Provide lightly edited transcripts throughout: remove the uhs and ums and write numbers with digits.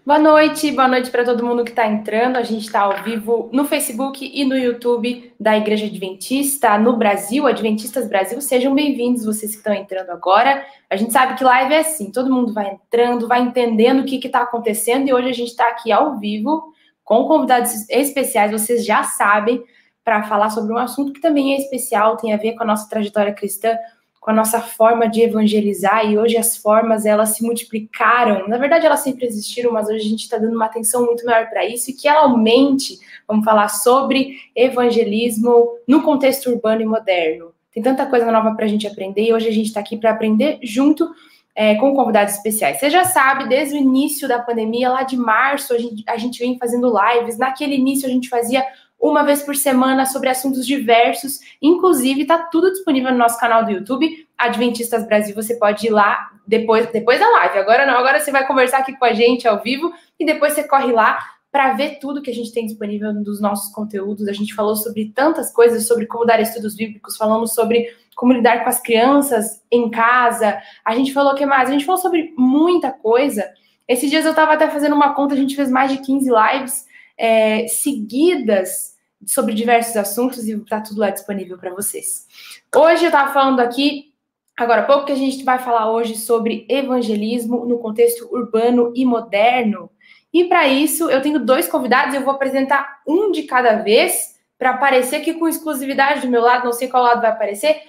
Boa noite para todo mundo que está entrando. A gente está ao vivo no Facebook e no YouTube da Igreja Adventista no Brasil, Adventistas Brasil. Sejam bem-vindos, vocês que estão entrando agora. A gente sabe que live é assim, todo mundo vai entrando, vai entendendo o que está acontecendo e hoje a gente está aqui ao vivo com convidados especiais, vocês já sabem, para falar sobre um assunto que também é especial, tem a ver com a nossa trajetória cristã, com a nossa forma de evangelizar, e hoje as formas, elas se multiplicaram. Na verdade, elas sempre existiram, mas hoje a gente está dando uma atenção muito maior para isso, e que ela aumente. Vamos falar sobre evangelismo no contexto urbano e moderno. Tem tanta coisa nova para a gente aprender, e hoje a gente está aqui para aprender junto com convidados especiais. Você já sabe, desde o início da pandemia, lá de março, a gente vem fazendo lives. Naquele início, a gente fazia uma vez por semana sobre assuntos diversos. Inclusive, está tudo disponível no nosso canal do YouTube, Adventistas Brasil. Você pode ir lá depois da live. Agora não, agora você vai conversar aqui com a gente ao vivo e depois você corre lá para ver tudo que a gente tem disponível dos nossos conteúdos. A gente falou sobre tantas coisas, sobre como dar estudos bíblicos, falamos sobre como lidar com as crianças em casa. A gente falou o que mais? A gente falou sobre muita coisa. Esses dias eu estava até fazendo uma conta, a gente fez mais de 15 lives seguidas sobre diversos assuntos e tá tudo lá disponível para vocês. Hoje eu estava falando aqui, agora há pouco, que a gente vai falar hoje sobre evangelismo no contexto urbano e moderno. E para isso eu tenho dois convidados, eu vou apresentar um de cada vez para aparecer aqui com exclusividade do meu lado, não sei qual lado vai aparecer.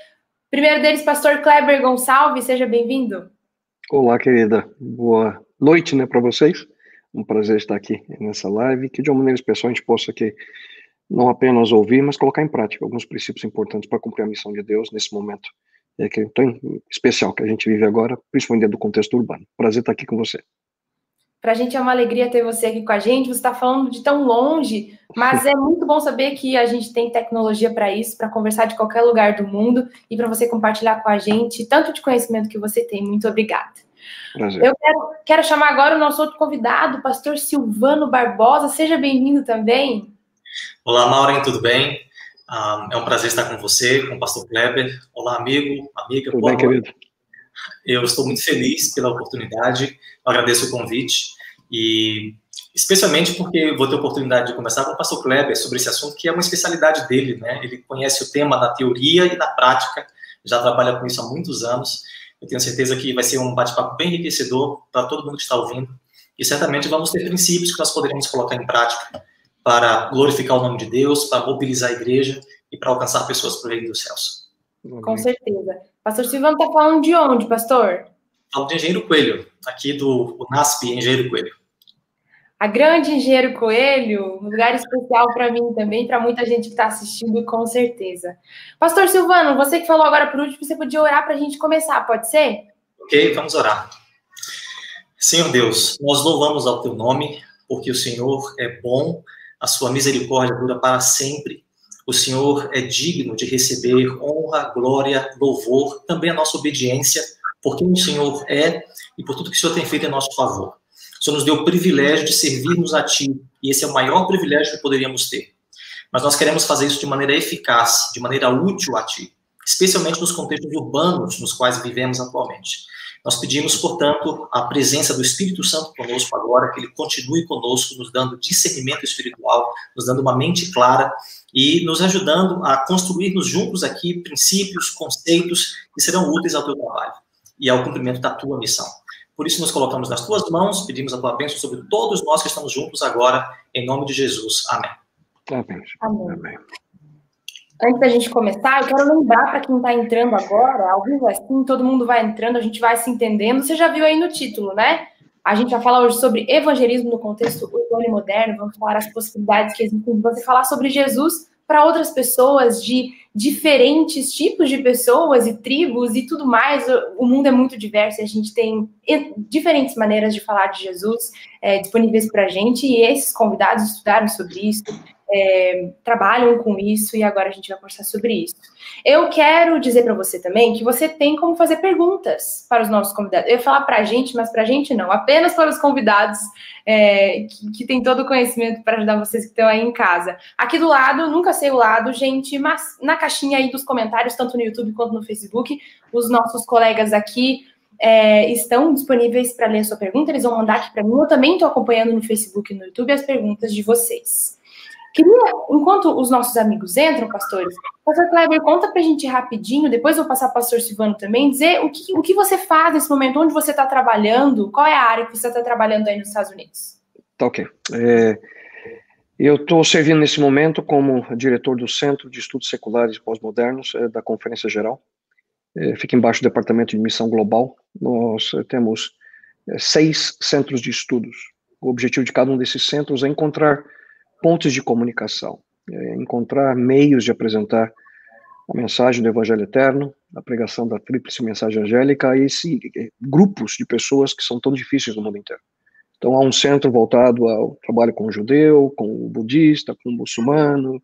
Primeiro deles, pastor Kleber Gonçalves, seja bem-vindo. Olá, querida. Boa noite, para vocês. Um prazer estar aqui nessa live, que de uma maneira especial a gente possa aqui não apenas ouvir, mas colocar em prática alguns princípios importantes para cumprir a missão de Deus nesse momento que é tão especial que a gente vive agora, principalmente dentro do contexto urbano. Prazer estar aqui com você. Para a gente é uma alegria ter você aqui com a gente. Você está falando de tão longe, mas é muito bom saber que a gente tem tecnologia para isso, para conversar de qualquer lugar do mundo e para você compartilhar com a gente tanto de conhecimento que você tem. Muito obrigada. Prazer. Eu quero chamar agora o nosso outro convidado, o pastor Silvano Barbosa. Seja bem-vindo também. Olá, Maureen, tudo bem? É um prazer estar com você, com o pastor Kleber. Olá, amigo, amiga. Tudo bem, querido? Eu estou muito feliz pela oportunidade, eu agradeço o convite e especialmente porque vou ter a oportunidade de conversar com o pastor Kleber sobre esse assunto que é uma especialidade dele, né? Ele conhece o tema na teoria e na prática, já trabalha com isso há muitos anos. Eu tenho certeza que vai ser um bate-papo bem enriquecedor para todo mundo que está ouvindo e certamente vamos ter princípios que nós poderemos colocar em prática para glorificar o nome de Deus, para mobilizar a igreja e para alcançar pessoas para o reino dos céus. Com certeza. Pastor Silvano está falando de onde, pastor? Falo de Engenheiro Coelho, aqui do NASP Engenheiro Coelho. A grande Engenheiro Coelho, um lugar especial para mim também, para muita gente que está assistindo, com certeza. Pastor Silvano, você que falou agora por último, você podia orar para a gente começar, pode ser? Ok, vamos orar. Senhor Deus, nós louvamos ao teu nome, porque o Senhor é bom, a sua misericórdia dura para sempre. O Senhor é digno de receber honra, glória, louvor, também a nossa obediência, por quem o Senhor é e por tudo que o Senhor tem feito em nosso favor. O Senhor nos deu o privilégio de servirmos a Ti, e esse é o maior privilégio que poderíamos ter. Mas nós queremos fazer isso de maneira eficaz, de maneira útil a Ti, especialmente nos contextos urbanos nos quais vivemos atualmente. Nós pedimos, portanto, a presença do Espírito Santo conosco agora, que ele continue conosco, nos dando discernimento espiritual, nos dando uma mente clara e nos ajudando a construirmos juntos aqui princípios, conceitos que serão úteis ao teu trabalho e ao cumprimento da tua missão. Por isso, nos colocamos nas tuas mãos, pedimos a tua bênção sobre todos nós que estamos juntos agora, em nome de Jesus. Amém. Amém. Amém. Antes da gente começar, eu quero lembrar para quem está entrando agora, ao vivo assim, todo mundo vai entrando, a gente vai se entendendo. Você já viu aí no título, né? A gente vai falar hoje sobre evangelismo no contexto urbano e moderno, vamos falar as possibilidades que existem de você falar sobre Jesus para outras pessoas, de diferentes tipos de pessoas e tribos e tudo mais. O mundo é muito diverso e a gente tem diferentes maneiras de falar de Jesus disponíveis para a gente, e esses convidados estudaram sobre isso, trabalham com isso, e agora a gente vai conversar sobre isso. Eu quero dizer para você também que você tem como fazer perguntas para os nossos convidados. Eu ia falar para a gente, mas para a gente não, apenas para os convidados que tem todo o conhecimento para ajudar vocês que estão aí em casa. Aqui do lado, nunca sei o lado, gente, mas na caixinha aí dos comentários, tanto no YouTube quanto no Facebook, os nossos colegas aqui estão disponíveis para ler a sua pergunta, eles vão mandar aqui para mim. Eu também estou acompanhando no Facebook e no YouTube as perguntas de vocês. Queria, enquanto os nossos amigos entram, pastores, pastor Kleber, conta pra gente rapidinho, depois eu vou passar para o pastor Silvano também, dizer o que você faz nesse momento, onde você está trabalhando, qual é a área que você está trabalhando aí nos Estados Unidos? Tá ok. Eu estou servindo nesse momento como diretor do Centro de Estudos Seculares e Pós-Modernos da Conferência Geral. Fica embaixo do Departamento de Missão Global. Nós temos 6 centros de estudos. O objetivo de cada um desses centros é encontrar pontos de comunicação, encontrar meios de apresentar a mensagem do Evangelho Eterno, a pregação da tríplice mensagem angélica a grupos de pessoas que são tão difíceis no mundo inteiro. Então, há um centro voltado ao trabalho com o judeu, com o budista, com o muçulmano,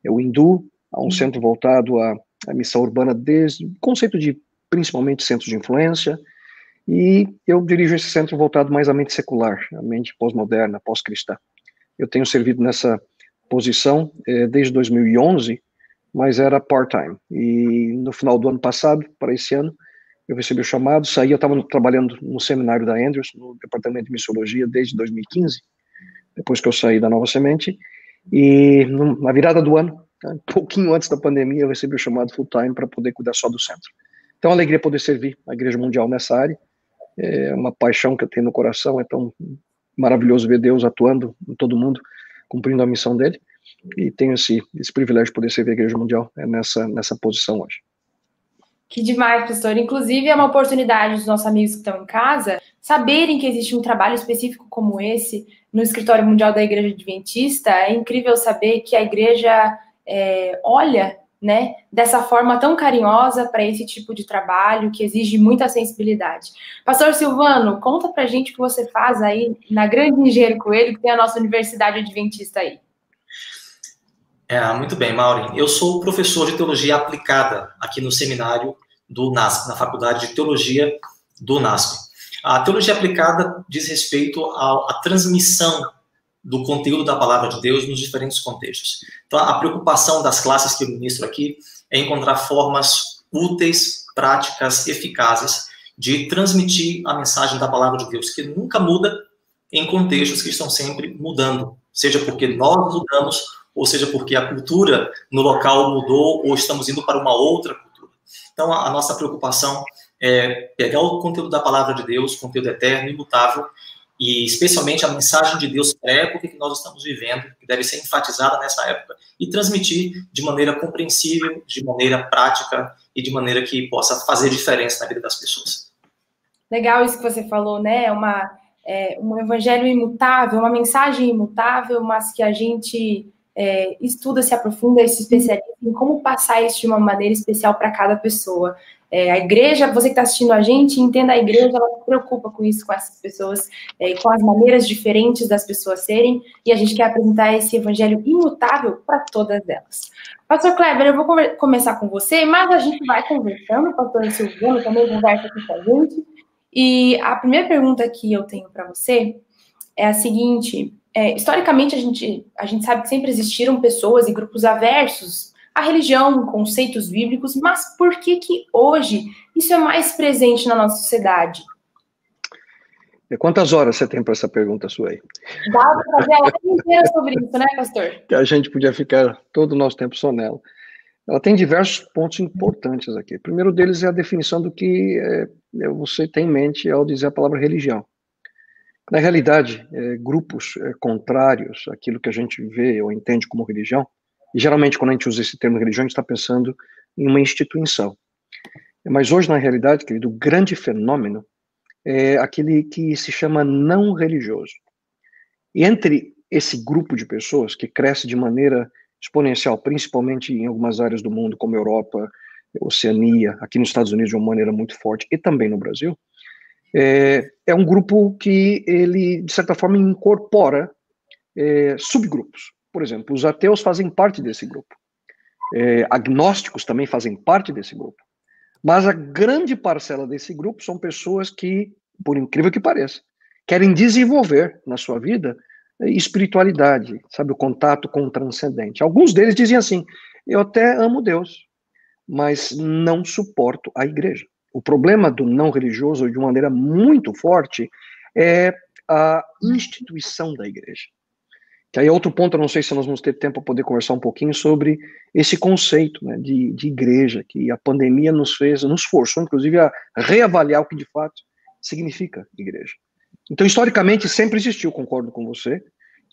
o hindu. Há um centro voltado à missão urbana, desde o conceito de, principalmente, centros de influência. E eu dirijo esse centro voltado mais à mente secular, à mente pós-moderna, pós-cristã. Eu tenho servido nessa posição desde 2011, mas era part-time. E no final do ano passado, para esse ano, eu recebi o chamado, saí, eu estava trabalhando no seminário da Andrews, no departamento de missiologia, desde 2015, depois que eu saí da Nova Semente, e na virada do ano, um pouquinho antes da pandemia, eu recebi o chamado full-time para poder cuidar só do centro. Então, é uma alegria poder servir a Igreja Mundial nessa área, é uma paixão que eu tenho no coração, é tão maravilhoso ver Deus atuando em todo mundo, cumprindo a missão dele, e tenho esse privilégio de poder servir a Igreja Mundial nessa posição hoje. Que demais, pastor. Inclusive, é uma oportunidade dos nossos amigos que estão em casa saberem que existe um trabalho específico como esse no Escritório Mundial da Igreja Adventista. É incrível saber que a igreja olha, né, dessa forma tão carinhosa para esse tipo de trabalho que exige muita sensibilidade. Pastor Silvano, conta pra gente o que você faz aí na Grande Engenheiro Coelho, que tem a nossa Universidade Adventista aí. Muito bem, Maureen. Eu sou professor de Teologia Aplicada aqui no seminário do NASP, na Faculdade de Teologia do NASP. A Teologia Aplicada diz respeito à transmissão do conteúdo da Palavra de Deus nos diferentes contextos. Então, a preocupação das classes que eu ministro aqui é encontrar formas úteis, práticas, eficazes de transmitir a mensagem da Palavra de Deus, que nunca muda em contextos que estão sempre mudando, seja porque nós mudamos, ou seja porque a cultura no local mudou, ou estamos indo para uma outra cultura. Então, a nossa preocupação é pegar o conteúdo da Palavra de Deus, conteúdo eterno, imutável, e especialmente a mensagem de Deus para a época que nós estamos vivendo, que deve ser enfatizada nessa época, e transmitir de maneira compreensível, de maneira prática e de maneira que possa fazer diferença na vida das pessoas. Legal isso que você falou, né? Um evangelho imutável, uma mensagem imutável, mas que a gente estuda, se aprofunda e se especializa em como passar isso de uma maneira especial para cada pessoa. A igreja, você que está assistindo a gente, entenda a igreja, ela se preocupa com isso, com essas pessoas, com as maneiras diferentes das pessoas serem, e a gente quer apresentar esse evangelho imutável para todas elas. Pastor Kleber, eu vou começar com você, mas a gente vai conversando, o pastor Silvano também conversa aqui com a gente, e a primeira pergunta que eu tenho para você é a seguinte: historicamente a gente sabe que sempre existiram pessoas e grupos aversos à religião, conceitos bíblicos, mas por que hoje isso é mais presente na nossa sociedade? Quantas horas você tem para essa pergunta sua aí? Dá para fazer a live inteira sobre isso, né, pastor? Que a gente podia ficar todo o nosso tempo só nela. Ela tem diversos pontos importantes aqui. O primeiro deles é a definição do que você tem em mente ao dizer a palavra religião. Na realidade, grupos contrários àquilo que a gente vê ou entende como religião, e geralmente quando a gente usa esse termo religião, a gente está pensando em uma instituição. Mas hoje, na realidade, querido, o grande fenômeno é aquele que se chama não religioso. E entre esse grupo de pessoas que cresce de maneira exponencial, principalmente em algumas áreas do mundo, como Europa, Oceania, aqui nos Estados Unidos de uma maneira muito forte, e também no Brasil, é um grupo que ele, de certa forma, incorpora subgrupos. Por exemplo, os ateus fazem parte desse grupo. Agnósticos também fazem parte desse grupo. Mas a grande parcela desse grupo são pessoas que, por incrível que pareça, querem desenvolver na sua vida espiritualidade, sabe, o contato com o transcendente. Alguns deles dizem assim: eu até amo Deus, mas não suporto a igreja. O problema do não religioso, de uma maneira muito forte, é a instituição da igreja. Que aí é outro ponto, eu não sei se nós vamos ter tempo para poder conversar um pouquinho sobre esse conceito, né, de igreja, que a pandemia nos forçou, inclusive, a reavaliar o que de fato significa igreja. Então, historicamente, sempre existiu, concordo com você,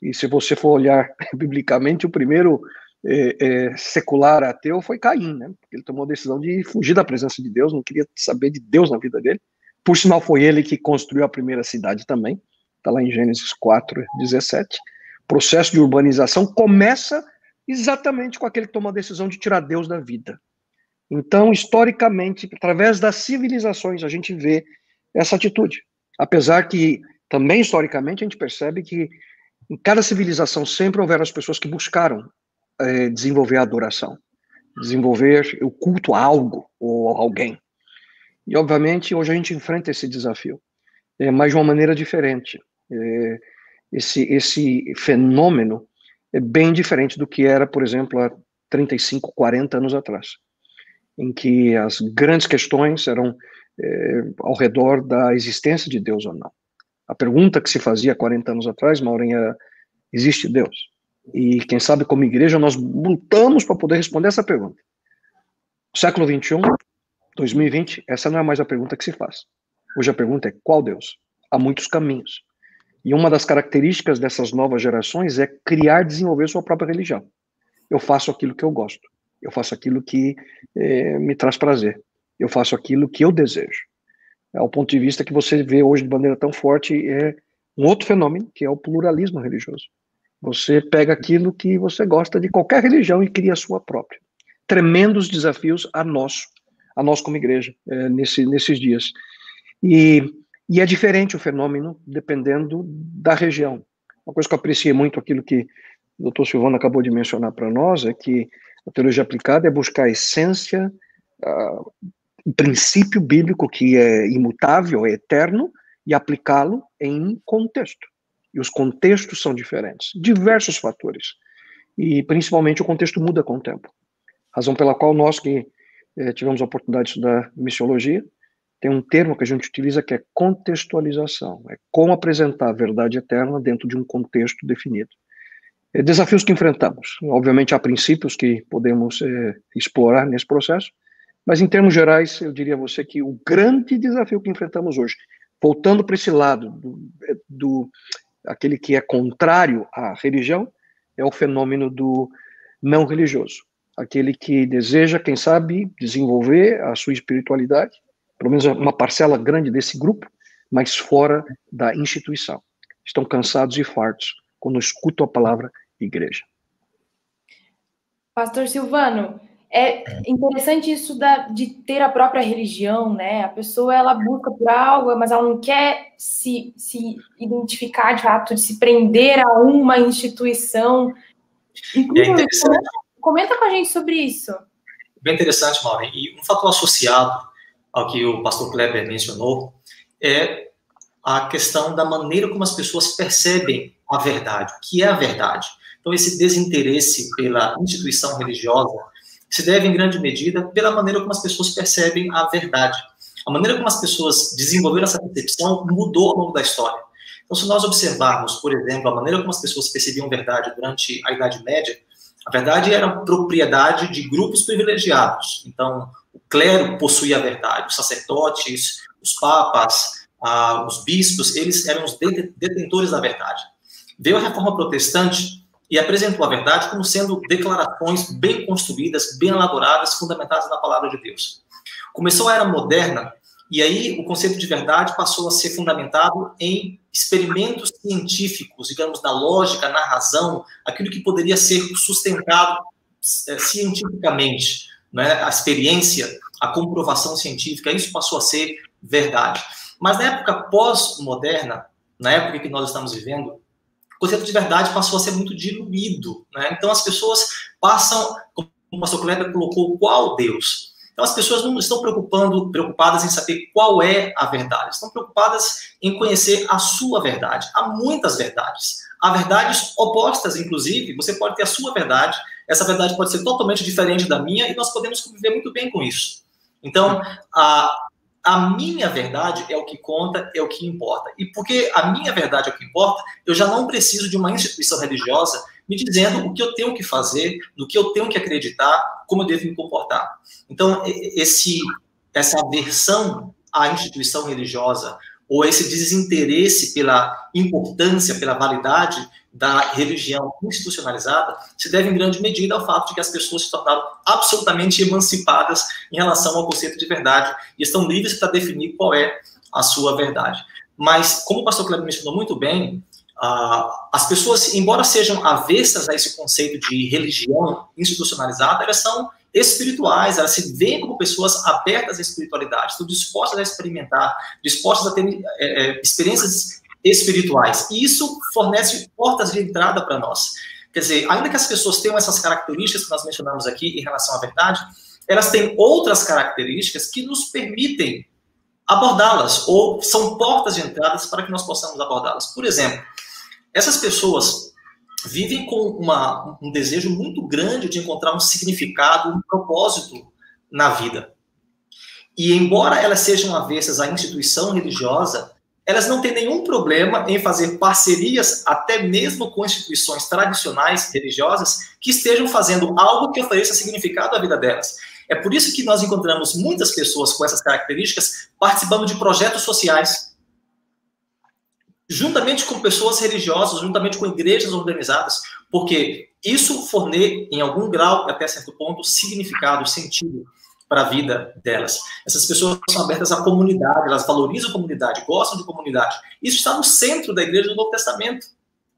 e se você for olhar biblicamente, o primeiro secular ateu foi Caim, né? Porque ele tomou a decisão de fugir da presença de Deus, não queria saber de Deus na vida dele. Por sinal, foi ele que construiu a primeira cidade também, está lá em Gênesis 4:17. O processo de urbanização começa exatamente com aquele que tomou a decisão de tirar Deus da vida. Então, historicamente, através das civilizações, a gente vê essa atitude. Apesar que, também historicamente, a gente percebe que em cada civilização sempre houveram as pessoas que buscaram desenvolver a adoração, desenvolver o culto a algo ou a alguém. E, obviamente, hoje a gente enfrenta esse desafio, mas de uma maneira diferente. Esse fenômeno é bem diferente do que era, por exemplo, há 35, 40 anos atrás, em que as grandes questões eram ao redor da existência de Deus ou não. A pergunta que se fazia 40 anos atrás, Maureen, era: existe Deus? E quem sabe, como igreja, nós lutamos para poder responder essa pergunta. Século XXI, 2020, essa não é mais a pergunta que se faz. Hoje a pergunta é: qual Deus? Há muitos caminhos. E uma das características dessas novas gerações é criar e desenvolver sua própria religião. Eu faço aquilo que eu gosto. Eu faço aquilo que me traz prazer. Eu faço aquilo que eu desejo. Ao ponto de vista que você vê hoje de maneira tão forte, é um outro fenômeno, que é o pluralismo religioso. Você pega aquilo que você gosta de qualquer religião e cria a sua própria. Tremendos desafios a nós como igreja, nesses dias. E é diferente o fenômeno dependendo da região. Uma coisa que eu apreciei muito, aquilo que o Dr. Silvano acabou de mencionar para nós, é que a teologia aplicada é buscar a essência, o princípio bíblico que é imutável, é eterno, e aplicá-lo em contexto. E os contextos são diferentes, diversos fatores. E principalmente o contexto muda com o tempo. Razão pela qual nós que tivemos a oportunidade de estudar missiologia, tem um termo que a gente utiliza que é contextualização. É como apresentar a verdade eterna dentro de um contexto definido. Desafios que enfrentamos. Obviamente há princípios que podemos explorar nesse processo, mas em termos gerais eu diria a você que o grande desafio que enfrentamos hoje, voltando para esse lado aquele que é contrário à religião, é o fenômeno do não religioso. Aquele que deseja, quem sabe, desenvolver a sua espiritualidade, pelo menos uma parcela grande desse grupo, mas fora da instituição. Estão cansados e fartos quando escutam a palavra igreja. Pastor Silvano, é interessante isso de ter a própria religião, né? A pessoa, ela busca por algo, mas ela não quer se identificar de fato, de se prender a uma instituição. Inclusive, comenta com a gente sobre isso. Bem interessante, Maureen. E um fator associado ao que o pastor Kleber mencionou é a questão da maneira como as pessoas percebem a verdade, o que é a verdade. Então, esse desinteresse pela instituição religiosa se deve, em grande medida, pela maneira como as pessoas percebem a verdade. A maneira como as pessoas desenvolveram essa percepção mudou ao longo da história. Então, se nós observarmos, por exemplo, a maneira como as pessoas percebiam verdade durante a Idade Média, a verdade era propriedade de grupos privilegiados. Então, o clero possuía a verdade, os sacerdotes, os papas, os bispos, eles eram os detentores da verdade. Veio a Reforma Protestante e apresentou a verdade como sendo declarações bem construídas, bem elaboradas, fundamentadas na palavra de Deus. Começou a Era Moderna, e aí o conceito de verdade passou a ser fundamentado em experimentos científicos, digamos, na lógica, na razão, aquilo que poderia ser sustentado cientificamente, né? A experiência, a comprovação científica, isso passou a ser verdade. Mas na época pós-moderna, na época que nós estamos vivendo, o conceito de verdade passou a ser muito diluído, né? Então as pessoas passam, como o pastor Kleber colocou, qual Deus? Então as pessoas não estão preocupadas em saber qual é a verdade, estão preocupadas em conhecer a sua verdade. Há muitas verdades, há verdades opostas, inclusive. Você pode ter a sua verdade, essa verdade pode ser totalmente diferente da minha, e nós podemos conviver muito bem com isso. Então, a minha verdade é o que conta, é o que importa. E porque a minha verdade é o que importa, eu já não preciso de uma instituição religiosa me dizendo o que eu tenho que fazer, do que eu tenho que acreditar, como eu devo me comportar. Então, essa aversão à instituição religiosa, ou esse desinteresse pela importância, pela validade da religião institucionalizada, se deve em grande medida ao fato de que as pessoas se tornaram absolutamente emancipadas em relação ao conceito de verdade e estão livres para definir qual é a sua verdade. Mas, como o pastor Kleber mencionou muito bem, as pessoas, embora sejam avessas a esse conceito de religião institucionalizada, elas são espirituais, elas se veem como pessoas abertas à espiritualidade, estão dispostas a experimentar, dispostas a ter experiências espirituais. E isso fornece portas de entrada para nós. Quer dizer, ainda que as pessoas tenham essas características que nós mencionamos aqui em relação à verdade, elas têm outras características que nos permitem abordá-las, ou são portas de entradas para que nós possamos abordá-las. Por exemplo, essas pessoas vivem com um desejo muito grande de encontrar um significado, um propósito na vida. E embora elas sejam avessas à instituição religiosa, elas não têm nenhum problema em fazer parcerias, até mesmo com instituições tradicionais religiosas, que estejam fazendo algo que ofereça significado à vida delas. É por isso que nós encontramos muitas pessoas com essas características participando de projetos sociais, juntamente com pessoas religiosas, juntamente com igrejas organizadas, porque isso fornece, em algum grau, até certo ponto, significado, sentido para a vida delas. Essas pessoas são abertas à comunidade, elas valorizam a comunidade, gostam de comunidade. Isso está no centro da igreja do Novo Testamento,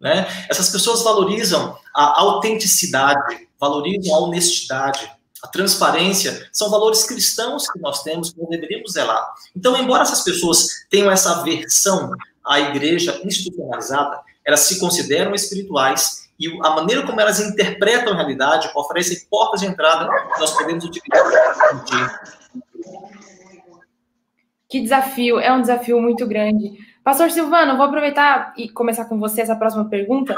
né? Essas pessoas valorizam a autenticidade, valorizam a honestidade, a transparência, são valores cristãos que nós temos, que nós deveríamos zelar. Então, embora essas pessoas tenham essa aversão à igreja institucionalizada, elas se consideram espirituais e a maneira como elas interpretam a realidade oferece portas de entrada que nós podemos utilizar. Que desafio, é um desafio muito grande. Pastor Silvano, vou aproveitar e começar com você essa próxima pergunta.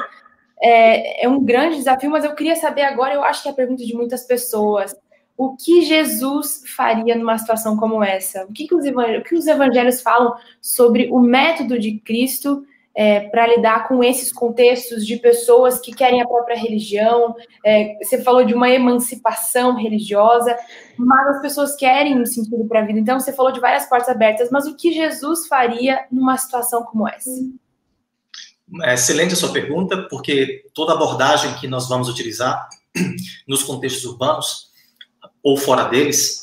É um grande desafio, mas eu queria saber agora, eu acho que é a pergunta de muitas pessoas, o que Jesus faria numa situação como essa? O que os evangelhos falam sobre o método de Cristo para lidar com esses contextos de pessoas que querem a própria religião? Você falou de uma emancipação religiosa, mas as pessoas querem um sentido para a vida. Então, você falou de várias portas abertas, mas o que Jesus faria numa situação como essa? É excelente a sua pergunta, porque toda abordagem que nós vamos utilizar nos contextos urbanos, ou fora deles,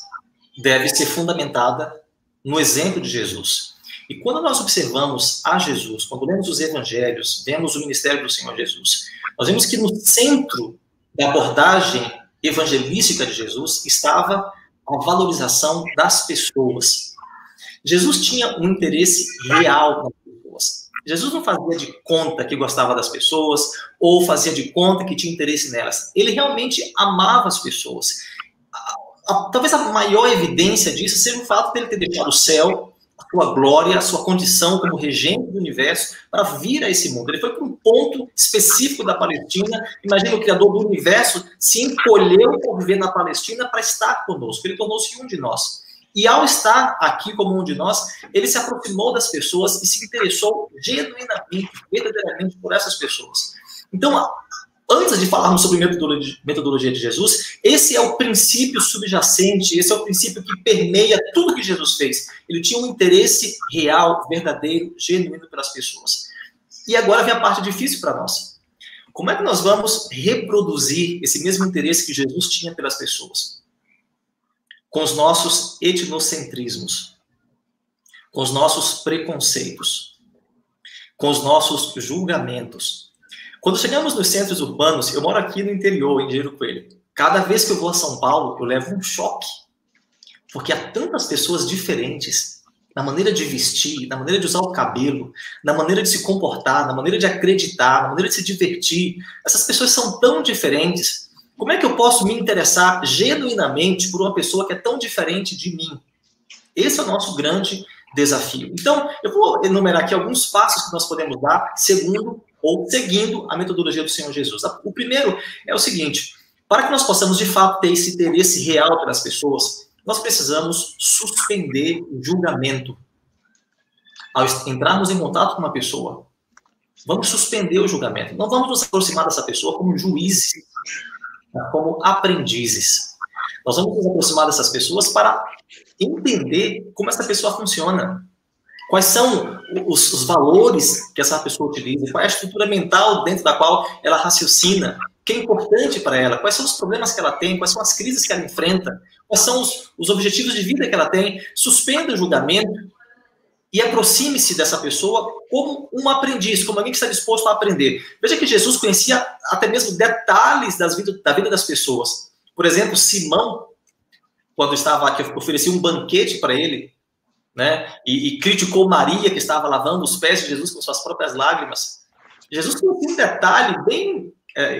deve ser fundamentada no exemplo de Jesus. E quando nós observamos a Jesus, quando lemos os evangelhos, vemos o ministério do Senhor Jesus, nós vemos que no centro da abordagem evangelística de Jesus estava a valorização das pessoas. Jesus tinha um interesse real nas pessoas. Jesus não fazia de conta que gostava das pessoas ou fazia de conta que tinha interesse nelas. Ele realmente amava as pessoas. Talvez a maior evidência disso seja o fato de ele ter deixado o céu, a sua glória, a sua condição como regente do universo para vir a esse mundo. Ele foi para um ponto específico da Palestina. Imagina o Criador do universo se encolheu por viver na Palestina para estar conosco. Ele tornou-se um de nós. E ao estar aqui como um de nós, ele se aproximou das pessoas e se interessou genuinamente, verdadeiramente por essas pessoas. Então, antes de falarmos sobre metodologia de Jesus, esse é o princípio subjacente, esse é o princípio que permeia tudo que Jesus fez. Ele tinha um interesse real, verdadeiro, genuíno pelas pessoas. E agora vem a parte difícil para nós. Como é que nós vamos reproduzir esse mesmo interesse que Jesus tinha pelas pessoas? Com os nossos etnocentrismos, com os nossos preconceitos, com os nossos julgamentos. Quando chegamos nos centros urbanos, eu moro aqui no interior, em Engenheiro Coelho. Cada vez que eu vou a São Paulo, eu levo um choque. Porque há tantas pessoas diferentes na maneira de vestir, na maneira de usar o cabelo, na maneira de se comportar, na maneira de acreditar, na maneira de se divertir. Essas pessoas são tão diferentes. Como é que eu posso me interessar genuinamente por uma pessoa que é tão diferente de mim? Esse é o nosso grande desafio. Então, eu vou enumerar aqui alguns passos que nós podemos dar seguindo a metodologia do Senhor Jesus. O primeiro é o seguinte: para que nós possamos, de fato, ter esse interesse real pelas pessoas, nós precisamos suspender o julgamento. Ao entrarmos em contato com uma pessoa, vamos suspender o julgamento. Não vamos nos aproximar dessa pessoa como juízes, como aprendizes. Nós vamos nos aproximar dessas pessoas para entender como essa pessoa funciona. Quais são os valores que essa pessoa utiliza, qual é a estrutura mental dentro da qual ela raciocina, o que é importante para ela, quais são os problemas que ela tem, quais são as crises que ela enfrenta, quais são os objetivos de vida que ela tem. Suspenda o julgamento e aproxime-se dessa pessoa como um aprendiz, como alguém que está disposto a aprender. Veja que Jesus conhecia até mesmo detalhes da vida das pessoas. Por exemplo, Simão, quando estava aqui, oferecia um banquete para ele, né, e criticou Maria, que estava lavando os pés de Jesus com suas próprias lágrimas. Jesus conhecia um detalhe bem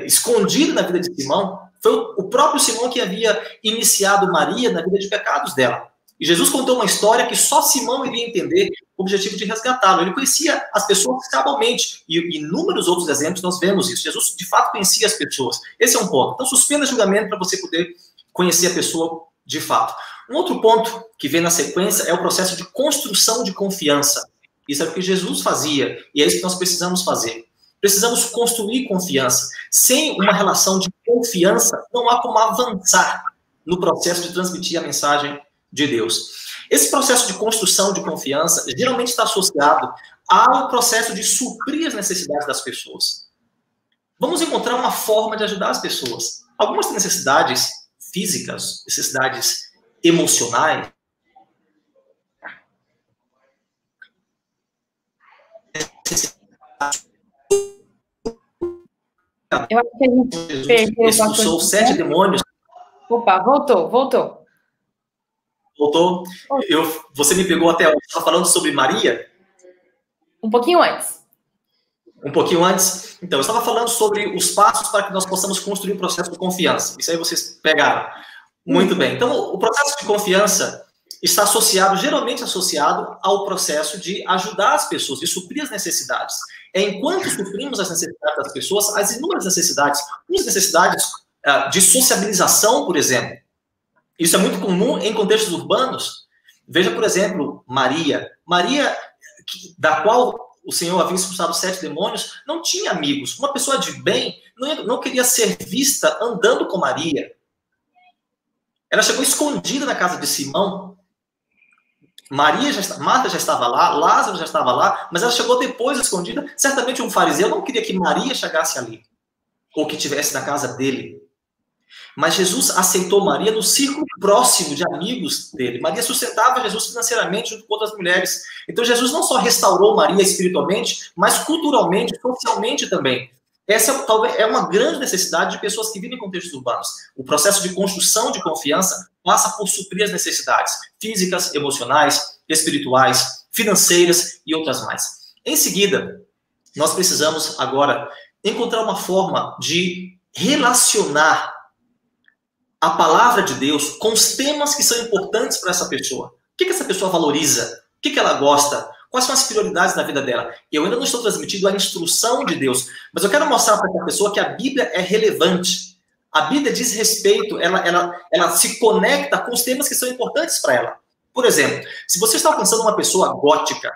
escondido na vida de Simão. Foi o próprio Simão que havia iniciado Maria na vida de pecados dela. E Jesus contou uma história que só Simão iria entender com o objetivo de resgatá-lo. Ele conhecia as pessoas cabalmente. E inúmeros outros exemplos nós vemos isso. Jesus, de fato, conhecia as pessoas. Esse é um ponto. Então, suspenda o julgamento para você poder conhecer a pessoa de fato. Um outro ponto que vem na sequência é o processo de construção de confiança. Isso é o que Jesus fazia. E é isso que nós precisamos fazer. Precisamos construir confiança. Sem uma relação de confiança, não há como avançar no processo de transmitir a mensagem de Deus. Esse processo de construção de confiança geralmente está associado ao processo de suprir as necessidades das pessoas. Vamos encontrar uma forma de ajudar as pessoas. Algumas têm necessidades físicas, necessidades emocionais. Eu acho que a gente perdeu expulsou 7 demônios. Opa, voltou. Voltou? Você me pegou até onde? Você estava falando sobre Maria? Um pouquinho antes. Um pouquinho antes? Então, eu estava falando sobre os passos para que nós possamos construir um processo de confiança. Isso aí vocês pegaram. Muito bem. Então, o processo de confiança está geralmente associado ao processo de ajudar as pessoas, de suprir as necessidades. Enquanto suprimos as necessidades das pessoas, as inúmeras necessidades, de sociabilização, por exemplo. Isso é muito comum em contextos urbanos. Veja, por exemplo, Maria, da qual o Senhor havia expulsado 7 demônios, não tinha amigos. Uma pessoa de bem não queria ser vista andando com Maria. Ela chegou escondida na casa de Simão. Marta já estava lá, Lázaro já estava lá, mas ela chegou depois escondida. Certamente um fariseu não queria que Maria chegasse ali, ou que estivesse na casa dele. Mas Jesus aceitou Maria no círculo próximo de amigos dele. Maria sustentava Jesus financeiramente junto com outras mulheres. Então Jesus não só restaurou Maria espiritualmente, mas culturalmente, socialmente também. Essa talvez é uma grande necessidade de pessoas que vivem em contextos urbanos. O processo de construção de confiança passa por suprir as necessidades físicas, emocionais, espirituais, financeiras e outras mais. Em seguida, nós precisamos agora encontrar uma forma de relacionar a palavra de Deus com os temas que são importantes para essa pessoa. O que essa pessoa valoriza? O que ela gosta? Quais são as prioridades na vida dela? Eu ainda não estou transmitindo a instrução de Deus, mas eu quero mostrar para essa pessoa que a Bíblia é relevante. A Bíblia diz respeito, ela se conecta com os temas que são importantes para ela. Por exemplo, se você está alcançando uma pessoa gótica,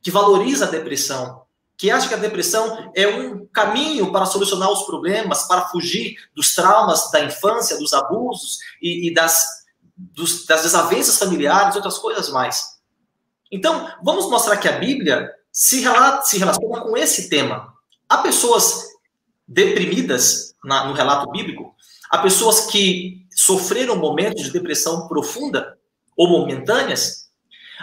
que valoriza a depressão, que acha que a depressão é um caminho para solucionar os problemas, para fugir dos traumas da infância, dos abusos e das desavenças familiares, outras coisas mais. Então, vamos mostrar que a Bíblia se relaciona com esse tema. Há pessoas deprimidas no relato bíblico, há pessoas que sofreram momentos de depressão profunda ou momentâneas.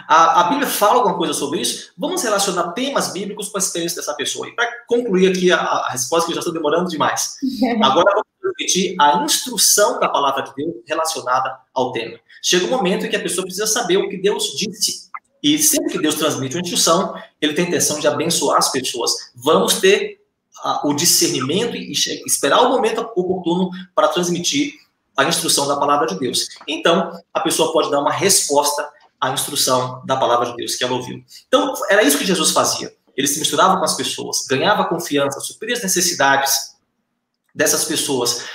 A Bíblia fala alguma coisa sobre isso? Vamos relacionar temas bíblicos com a experiência dessa pessoa. E para concluir aqui a resposta, que eu já estou demorando demais. Agora vamos repetir a instrução da palavra de Deus relacionada ao tema. Chega um momento em que a pessoa precisa saber o que Deus disse. E sempre que Deus transmite uma instrução, ele tem a intenção de abençoar as pessoas. Vamos ter o discernimento e esperar o momento oportuno para transmitir a instrução da palavra de Deus. Então, a pessoa pode dar uma resposta à instrução da palavra de Deus que ela ouviu. Então, era isso que Jesus fazia. Ele se misturava com as pessoas, ganhava confiança, supria as necessidades dessas pessoas.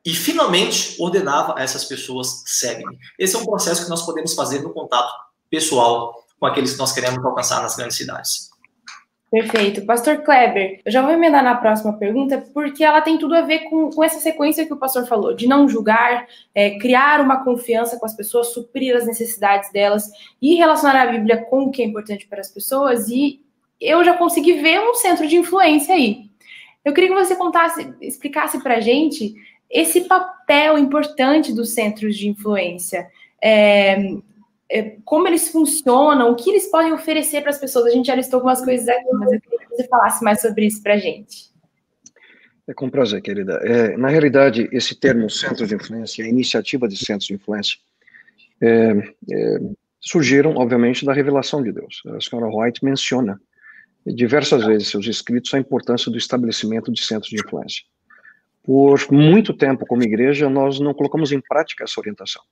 e finalmente ordenava a essas pessoas: segue-me. Esse é um processo que nós podemos fazer no contato pessoal com aqueles que nós queremos alcançar nas grandes cidades. Perfeito. Pastor Kleber, eu já vou emendar na próxima pergunta, porque ela tem tudo a ver com essa sequência que o pastor falou, de não julgar, criar uma confiança com as pessoas, suprir as necessidades delas e relacionar a Bíblia com o que é importante para as pessoas, e eu já consegui ver um centro de influência aí. Eu queria que você explicasse para a gente esse papel importante dos centros de influência. Como eles funcionam, o que eles podem oferecer para as pessoas. A gente já listou algumas coisas aqui, mas eu queria que você falasse mais sobre isso para a gente. É com prazer, querida. Na realidade, esse termo centro de influência, a iniciativa de centros de influência, surgiram, obviamente, da revelação de Deus. A senhora White menciona diversas vezes em seus escritos a importância do estabelecimento de centros de influência. Por muito tempo, como igreja, nós não colocamos em prática essa orientação.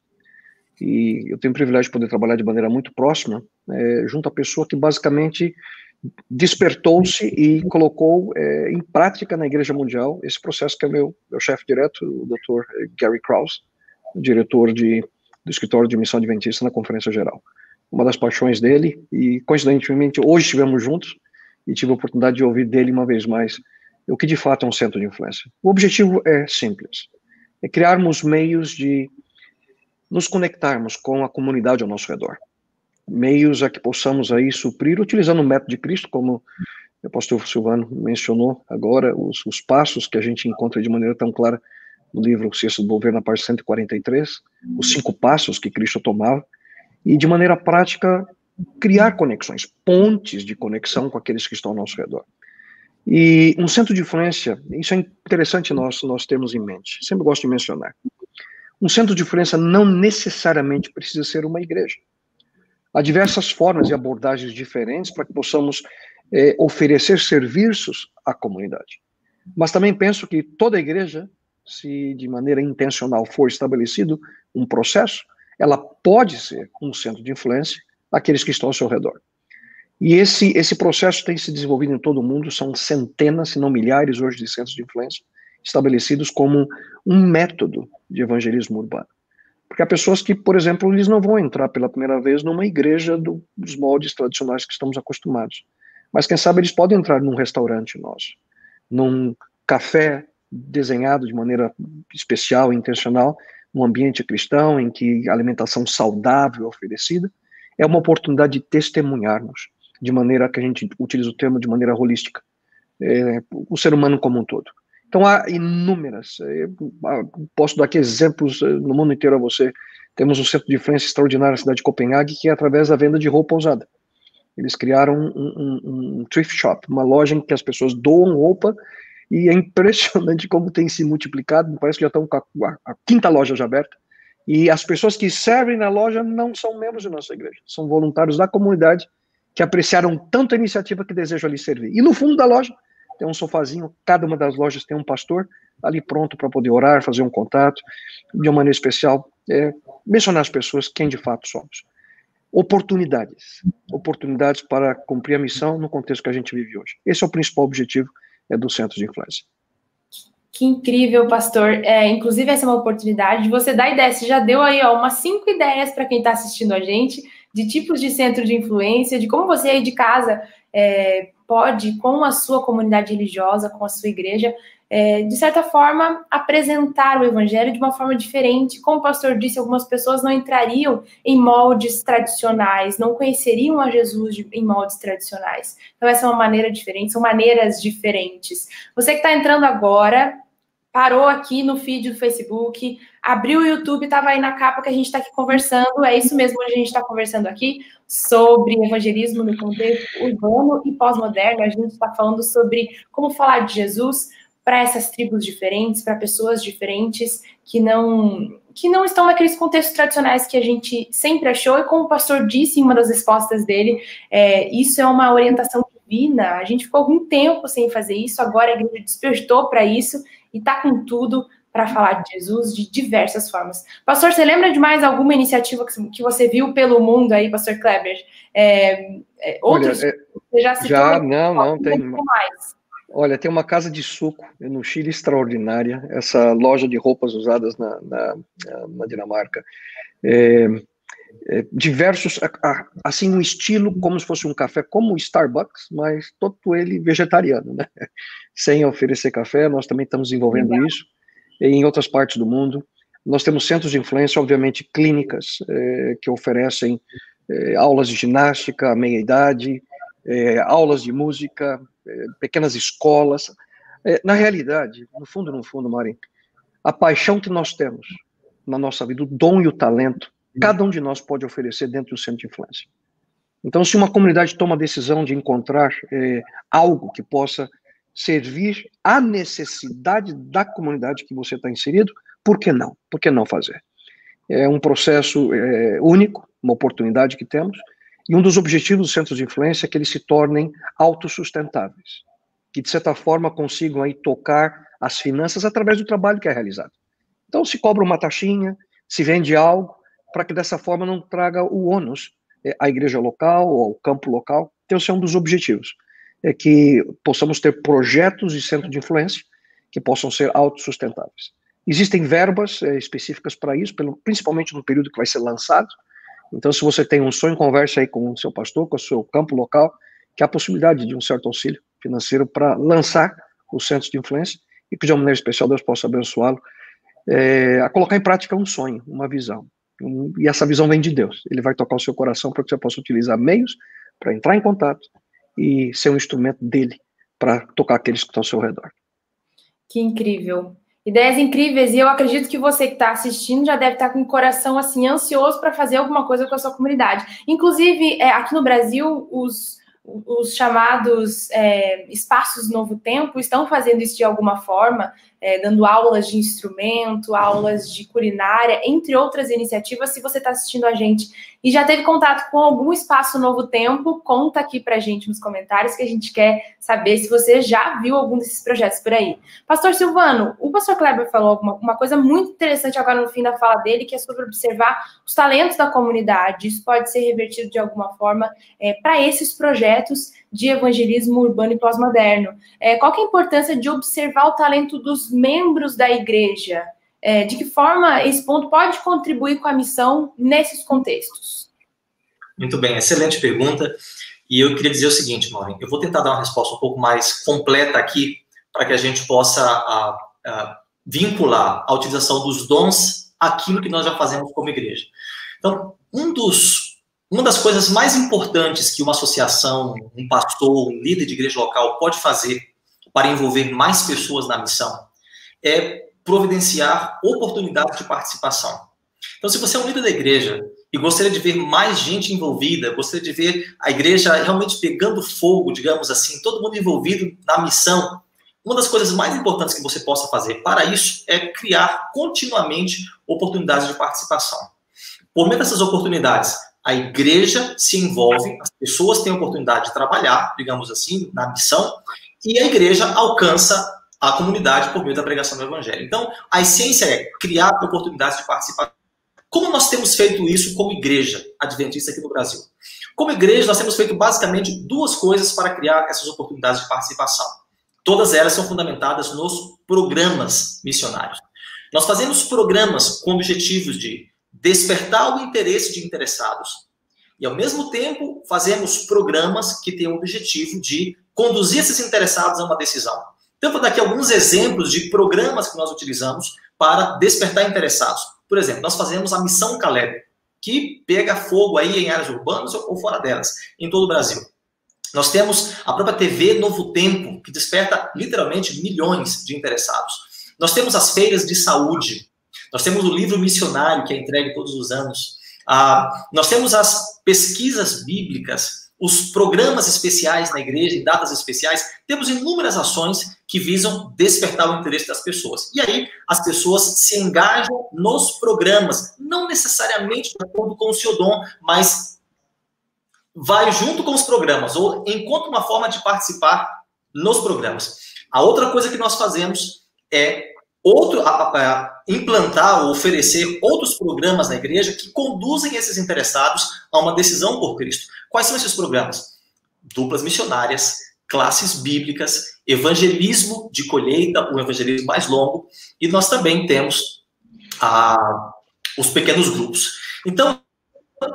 E eu tenho o privilégio de poder trabalhar de maneira muito próxima, junto à pessoa que basicamente despertou-se e colocou em prática na Igreja Mundial esse processo, que é o meu chefe direto, o Dr. Gary Krause, diretor do escritório de missão adventista na Conferência Geral. Uma das paixões dele, e coincidentemente hoje estivemos juntos e tive a oportunidade de ouvir dele uma vez mais o que de fato é um centro de influência. O objetivo é simples, é criarmos meios de nos conectarmos com a comunidade ao nosso redor. Meios a que possamos aí suprir, utilizando o método de Cristo, como o pastor Silvano mencionou agora, os passos que a gente encontra de maneira tão clara no livro Ciência do Governo, na página 143, os 5 passos que Cristo tomava, e de maneira prática criar conexões, pontes de conexão com aqueles que estão ao nosso redor. E um centro de influência, isso é interessante nós termos em mente, sempre gosto de mencionar. Um centro de influência não necessariamente precisa ser uma igreja. Há diversas formas e abordagens diferentes para que possamos oferecer serviços à comunidade. Mas também penso que toda igreja, se de maneira intencional for estabelecido um processo, ela pode ser um centro de influência àqueles que estão ao seu redor. E esse processo tem se desenvolvido em todo o mundo, são centenas, se não milhares hoje de centros de influência, estabelecidos como um método de evangelismo urbano. Porque há pessoas que, por exemplo, eles não vão entrar pela primeira vez numa igreja dos moldes tradicionais que estamos acostumados. Mas quem sabe eles podem entrar num restaurante nosso, num café desenhado de maneira especial, intencional, num ambiente cristão em que a alimentação saudável é oferecida. É uma oportunidade de testemunharmos, de maneira que a gente utiliza o termo de maneira holística, o ser humano como um todo. Então, há inúmeras, posso dar aqui exemplos no mundo inteiro a você. Temos um centro de influência extraordinário na cidade de Copenhague, que é através da venda de roupa usada. Eles criaram um thrift shop, uma loja em que as pessoas doam roupa, e é impressionante como tem se multiplicado, parece que já estão com a 5ª loja já aberta, e as pessoas que servem na loja não são membros de nossa igreja, são voluntários da comunidade que apreciaram tanto a iniciativa que desejam ali servir. E no fundo da loja, tem um sofazinho, cada uma das lojas tem um pastor ali pronto para poder orar, fazer um contato, de uma maneira especial, mencionar às pessoas quem de fato somos. Oportunidades para cumprir a missão no contexto que a gente vive hoje. Esse é o principal objetivo do Centro de Influência. Que incrível, pastor. Inclusive, essa é uma oportunidade de você dar ideia. Você já deu aí umas 5 ideias para quem está assistindo a gente, de tipos de centro de influência, de como você aí de casa pode, com a sua comunidade religiosa, com a sua igreja, de certa forma, apresentar o evangelho de uma forma diferente. Como o pastor disse, algumas pessoas não entrariam em moldes tradicionais, não conheceriam a Jesus em moldes tradicionais. Então, essa é uma maneira diferente, são maneiras diferentes. Você que está entrando agora, parou aqui no feed do Facebook, abriu o YouTube, estava aí na capa que a gente está aqui conversando, é isso mesmo, a gente está conversando aqui sobre evangelismo no contexto urbano e pós-moderno. A gente está falando sobre como falar de Jesus para essas tribos diferentes, para pessoas diferentes que não estão naqueles contextos tradicionais que a gente sempre achou, e como o pastor disse em uma das respostas dele, isso é uma orientação divina. A gente ficou algum tempo sem fazer isso, agora a igreja despertou para isso e está com tudo para falar de Jesus de diversas formas. Pastor, você lembra de mais alguma iniciativa que você viu pelo mundo aí, pastor Kleber? Outros? Olha, você já citou? não, tem mais. Olha, tem uma casa de suco no Chile extraordinária, essa loja de roupas usadas na Dinamarca. Diversos, assim, um estilo como se fosse um café, como o Starbucks, mas todo ele vegetariano, né? Sem oferecer café. Nós também estamos desenvolvendo isso em outras partes do mundo. Nós temos centros de influência, obviamente, clínicas, que oferecem aulas de ginástica à meia-idade, aulas de música, pequenas escolas. Na realidade, no fundo, Mari, a paixão que nós temos na nossa vida, o dom e o talento, cada um de nós pode oferecer dentro do centro de influência. Então, se uma comunidade toma a decisão de encontrar algo que possa servir à necessidade da comunidade que você está inserido, por que não? Por que não fazer? É um processo único, uma oportunidade que temos, e um dos objetivos dos centros de influência é que eles se tornem autossustentáveis, que de certa forma consigam aí tocar as finanças através do trabalho que é realizado. Então, se cobra uma taxinha, se vende algo, para que dessa forma não traga o ônus à igreja local ou ao campo local. Então, esse é um dos objetivos, é que possamos ter projetos de centro de influência que possam ser autossustentáveis. Existem verbas específicas para isso, principalmente no período que vai ser lançado. Então, se você tem um sonho, converse aí com o seu pastor, com o seu campo local, que há a possibilidade de um certo auxílio financeiro para lançar os centros de influência e que de uma maneira especial Deus possa abençoá-lo a colocar em prática um sonho, uma visão. E essa visão vem de Deus. Ele vai tocar o seu coração para que você possa utilizar meios para entrar em contato e ser um instrumento dele para tocar aqueles que estão ao seu redor. Que incrível. Ideias incríveis, e eu acredito que você que está assistindo já deve estar com o coração assim ansioso para fazer alguma coisa com a sua comunidade. Inclusive, aqui no Brasil, os chamados espaços Novo Tempo estão fazendo isso de alguma forma, dando aulas de instrumento, aulas de culinária, entre outras iniciativas. Se você está assistindo a gente e já teve contato com algum espaço Novo Tempo, conta aqui pra gente nos comentários, que a gente quer saber se você já viu algum desses projetos por aí. Pastor Silvano, o pastor Kleber falou uma coisa muito interessante agora no fim da fala dele, que é sobre observar os talentos da comunidade. Isso pode ser revertido de alguma forma para esses projetos de evangelismo urbano e pós-moderno. Qual que é a importância de observar o talento dos membros da igreja? De que forma esse ponto pode contribuir com a missão nesses contextos? Muito bem, excelente pergunta. E eu queria dizer o seguinte, Maureen, eu vou tentar dar uma resposta um pouco mais completa aqui, para que a gente possa vincular a utilização dos dons àquilo que nós já fazemos como igreja. Então, uma das coisas mais importantes que uma associação, um pastor, um líder de igreja local pode fazer para envolver mais pessoas na missão é providenciar oportunidades de participação. Então, se você é um líder da igreja e gostaria de ver mais gente envolvida, gostaria de ver a igreja realmente pegando fogo, digamos assim, todo mundo envolvido na missão, uma das coisas mais importantes que você possa fazer para isso é criar continuamente oportunidades de participação. Por meio dessas oportunidades, a igreja se envolve, as pessoas têm a oportunidade de trabalhar, digamos assim, na missão, e a igreja alcança a comunidade por meio da pregação do evangelho. Então, a essência é criar oportunidades de participação. Como nós temos feito isso como igreja adventista aqui no Brasil? Como igreja, nós temos feito basicamente duas coisas para criar essas oportunidades de participação. Todas elas são fundamentadas nos programas missionários. Nós fazemos programas com objetivos de despertar o interesse de interessados e, ao mesmo tempo, fazemos programas que têm o objetivo de conduzir esses interessados a uma decisão. Então, vou dar aqui alguns exemplos de programas que nós utilizamos para despertar interessados. Por exemplo, nós fazemos a Missão Caleb, que pega fogo aí em áreas urbanas ou fora delas, em todo o Brasil. Nós temos a própria TV Novo Tempo, que desperta literalmente milhões de interessados. Nós temos as feiras de saúde. Nós temos o livro missionário, que é entregue todos os anos. Nós temos as pesquisas bíblicas, os programas especiais na igreja, em datas especiais. Temos inúmeras ações que visam despertar o interesse das pessoas. E aí, as pessoas se engajam nos programas, não necessariamente de acordo com o seu dom, mas vai junto com os programas, ou encontra uma forma de participar nos programas. A outra coisa que nós fazemos é implantar ou oferecer outros programas na igreja que conduzem esses interessados a uma decisão por Cristo. Quais são esses programas? Duplas missionárias, classes bíblicas, evangelismo de colheita, o evangelismo mais longo, e nós também temos os pequenos grupos. Então,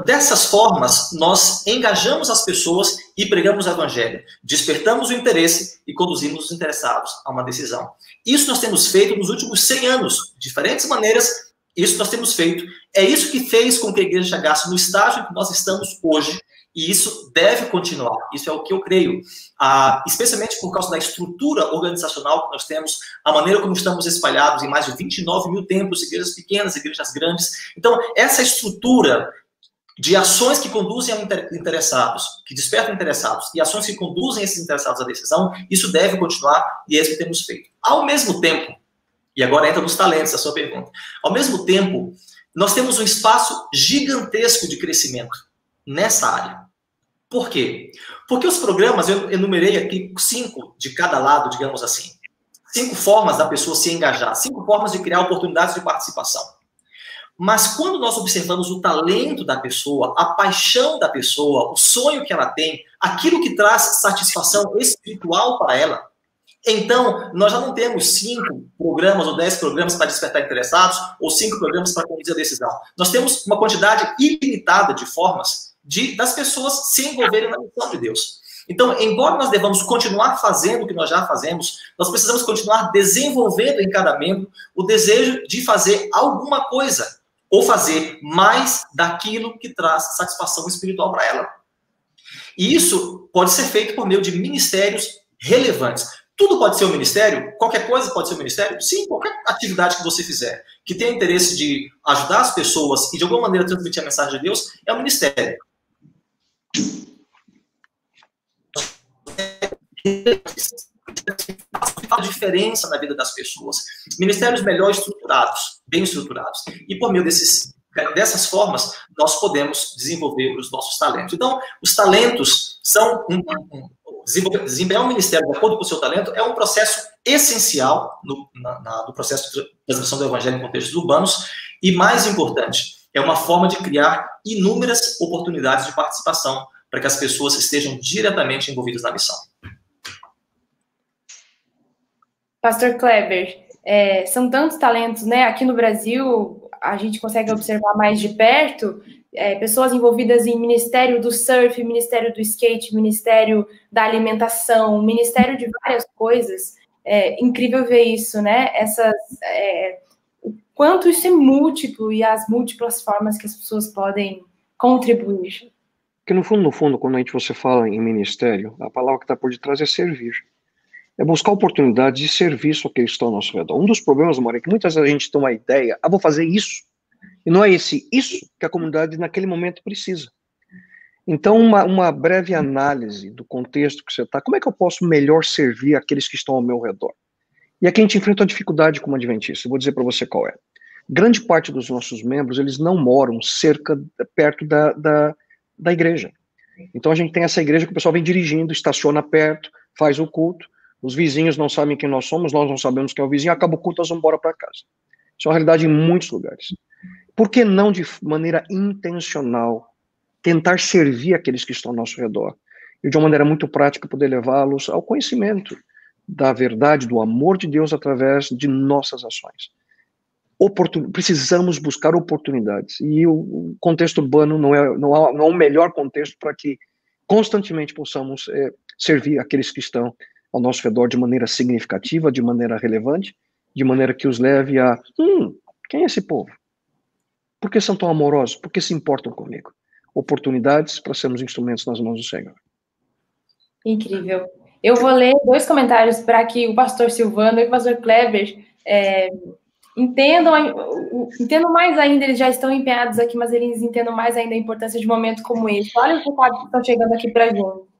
dessas formas, nós engajamos as pessoas e pregamos o evangelho, despertamos o interesse e conduzimos os interessados a uma decisão. Isso nós temos feito nos últimos 100 anos, de diferentes maneiras, isso nós temos feito. É isso que fez com que a igreja chegasse no estágio em que nós estamos hoje, e isso deve continuar, isso é o que eu creio, especialmente por causa da estrutura organizacional que nós temos, a maneira como estamos espalhados em mais de 29 mil templos, igrejas pequenas, igrejas grandes. Então, essa estrutura de ações que conduzem a interessados, que despertam interessados, e ações que conduzem esses interessados à decisão, isso deve continuar, e é isso que temos feito. Ao mesmo tempo, e agora entra nos talentos, a sua pergunta, ao mesmo tempo, nós temos um espaço gigantesco de crescimento nessa área. Por quê? Porque os programas, eu enumerei aqui 5 de cada lado, digamos assim. 5 formas da pessoa se engajar, 5 formas de criar oportunidades de participação. Mas quando nós observamos o talento da pessoa, a paixão da pessoa, o sonho que ela tem, aquilo que traz satisfação espiritual para ela, então nós já não temos 5 programas ou 10 programas para despertar interessados, ou 5 programas para conduzir a decisão. Nós temos uma quantidade ilimitada de formas das pessoas se envolverem na missão de Deus. Então, embora nós devamos continuar fazendo o que nós já fazemos, nós precisamos continuar desenvolvendo em cada membro o desejo de fazer alguma coisa, ou fazer mais daquilo que traz satisfação espiritual para ela. E isso pode ser feito por meio de ministérios relevantes. Tudo pode ser um ministério? Qualquer coisa pode ser um ministério? Sim, qualquer atividade que você fizer, que tenha interesse de ajudar as pessoas e de alguma maneira transmitir a mensagem de Deus, é um ministério. Faz diferença na vida das pessoas. Ministérios melhor estruturados, bem estruturados. E por meio dessas formas, nós podemos desenvolver os nossos talentos. Então, os talentos são desempenhar um ministério de acordo com o seu talento é um processo essencial no processo de transmissão do evangelho em contextos urbanos e, mais importante, é uma forma de criar inúmeras oportunidades de participação para que as pessoas estejam diretamente envolvidas na missão. Pastor Kleber, são tantos talentos, né? Aqui no Brasil, a gente consegue observar mais de perto pessoas envolvidas em ministério do surf, ministério do skate, ministério da alimentação, ministério de várias coisas. É incrível ver isso, né? O quanto isso é múltiplo e as múltiplas formas que as pessoas podem contribuir. Porque no fundo, quando você fala em ministério, a palavra que está por detrás é servir. É buscar oportunidades de serviço àqueles que estão ao nosso redor. Um dos problemas, Maria, é que muitas vezes a gente tem uma ideia, vou fazer isso, e não é isso que a comunidade naquele momento precisa. Então, uma breve análise do contexto que você está, como é que eu posso melhor servir aqueles que estão ao meu redor? E aqui a gente enfrenta uma dificuldade como adventista, eu vou dizer para você qual é. Grande parte dos nossos membros, eles não moram perto da igreja. Então a gente tem essa igreja que o pessoal vem dirigindo, estaciona perto, faz o culto, os vizinhos não sabem quem nós somos, nós não sabemos quem é o vizinho, acaba o culto, nós vamos embora para casa. Isso é uma realidade em muitos lugares. Por que não, de maneira intencional, tentar servir aqueles que estão ao nosso redor? E de uma maneira muito prática, poder levá-los ao conhecimento da verdade, do amor de Deus através de nossas ações. Precisamos buscar oportunidades. E o contexto urbano não é o melhor contexto para que constantemente possamos servir aqueles que estão ao nosso redor de maneira significativa, de maneira relevante, de maneira que os leve a quem é esse povo? Por que são tão amorosos? Por que se importam comigo? Oportunidades para sermos instrumentos nas mãos do Senhor. Incrível. Eu vou ler 2 comentários para que o pastor Silvano e o pastor Kleber entendam mais ainda, eles já estão empenhados aqui, mas eles entendam mais ainda a importância de um momento como esse. Olha os recados que estão chegando aqui para a gente.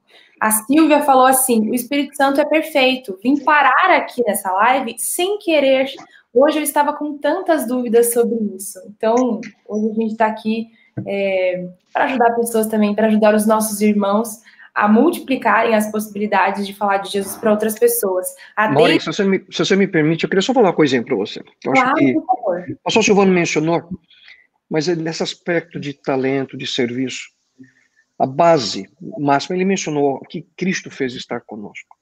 A Silvia falou assim, o Espírito Santo é perfeito. Vim parar aqui nessa live sem querer. Hoje eu estava com tantas dúvidas sobre isso. Então, hoje a gente está aqui para ajudar pessoas também, para ajudar os nossos irmãos a multiplicarem as possibilidades de falar de Jesus para outras pessoas. Maureen, se você me permite, eu queria só falar uma coisinha para você. Eu acho que por favor. O pastor Silvano mencionou, mas nesse aspecto de talento, de serviço, a base máxima, ele mencionou o que Cristo fez estar conosco.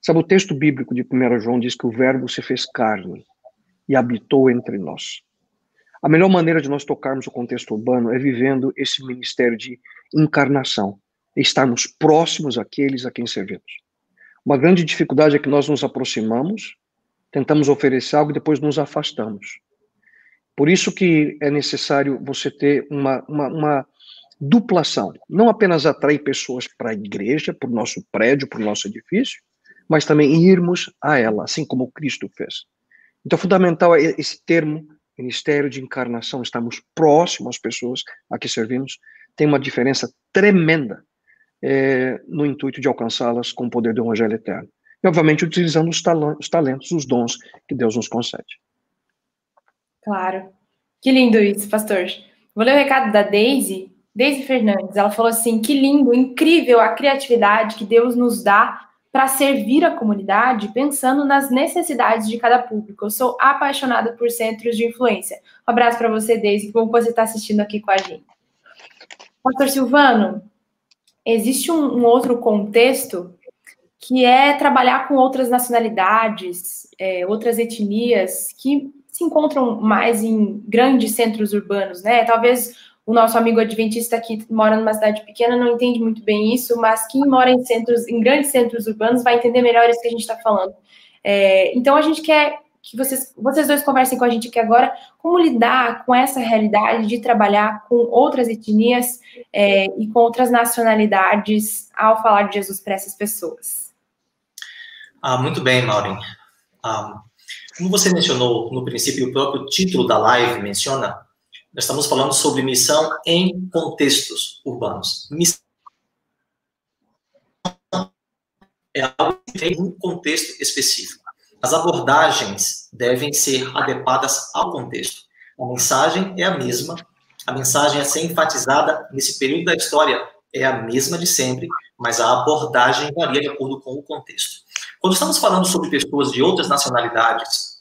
Sabe, o texto bíblico de 1 João diz que o verbo se fez carne e habitou entre nós. A melhor maneira de nós tocarmos o contexto urbano é vivendo esse ministério de encarnação, estarmos próximos àqueles a quem servimos. Uma grande dificuldade é que nós nos aproximamos, tentamos oferecer algo e depois nos afastamos. Por isso que é necessário você ter uma duplação. Não apenas atrair pessoas para a igreja, para o nosso prédio, para o nosso edifício, mas também irmos a ela, assim como Cristo fez. Então, fundamental é esse termo, ministério de encarnação, estamos próximos às pessoas a que servimos, tem uma diferença tremenda no intuito de alcançá-las com o poder do Evangelho eterno. E, obviamente, utilizando os talentos, os dons que Deus nos concede. Claro. Que lindo isso, pastor. Vou ler o recado da Deise Fernandes. Ela falou assim, que lindo, incrível a criatividade que Deus nos dá para servir a comunidade, pensando nas necessidades de cada público. Eu sou apaixonada por centros de influência. Um abraço para você, Deise, que bom que você está assistindo aqui com a gente. Pastor Silvano, existe um outro contexto que é trabalhar com outras nacionalidades, outras etnias que se encontram mais em grandes centros urbanos, né? Talvez o nosso amigo adventista que mora numa cidade pequena não entende muito bem isso, mas quem mora em grandes centros urbanos vai entender melhor isso que a gente está falando. Então, a gente quer que vocês dois conversem com a gente aqui agora, como lidar com essa realidade de trabalhar com outras etnias e com outras nacionalidades ao falar de Jesus para essas pessoas. Muito bem, Maureen. Como você mencionou no princípio, o próprio título da live menciona, nós estamos falando sobre missão em contextos urbanos. Missão é algo que tem um contexto específico. As abordagens devem ser adequadas ao contexto. A mensagem é a mesma, a mensagem a ser enfatizada nesse período da história é a mesma de sempre, mas a abordagem varia de acordo com o contexto. Quando estamos falando sobre pessoas de outras nacionalidades,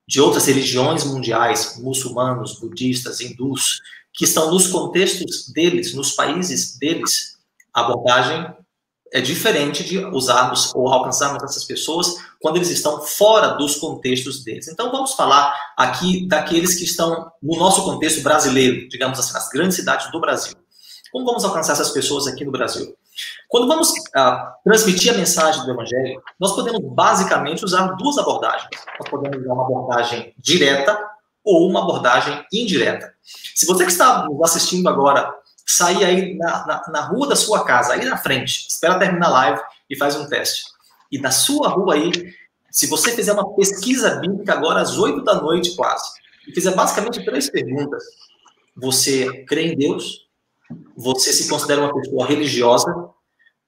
de outras religiões mundiais, muçulmanos, budistas, hindus, que estão nos contextos deles, nos países deles, a abordagem é diferente de usarmos ou alcançarmos essas pessoas quando eles estão fora dos contextos deles. Então, vamos falar aqui daqueles que estão no nosso contexto brasileiro, digamos assim, nas grandes cidades do Brasil. Como vamos alcançar essas pessoas aqui no Brasil? Quando vamos transmitir a mensagem do Evangelho, nós podemos basicamente usar duas abordagens. Nós podemos usar uma abordagem direta ou uma abordagem indireta. Se você que está nos assistindo agora, sair aí na rua da sua casa, aí na frente, espera terminar a live e faz um teste. E na sua rua aí, se você fizer uma pesquisa bíblica agora às 8 da noite quase, e fizer basicamente 3 perguntas, você crê em Deus? Você se considera uma pessoa religiosa?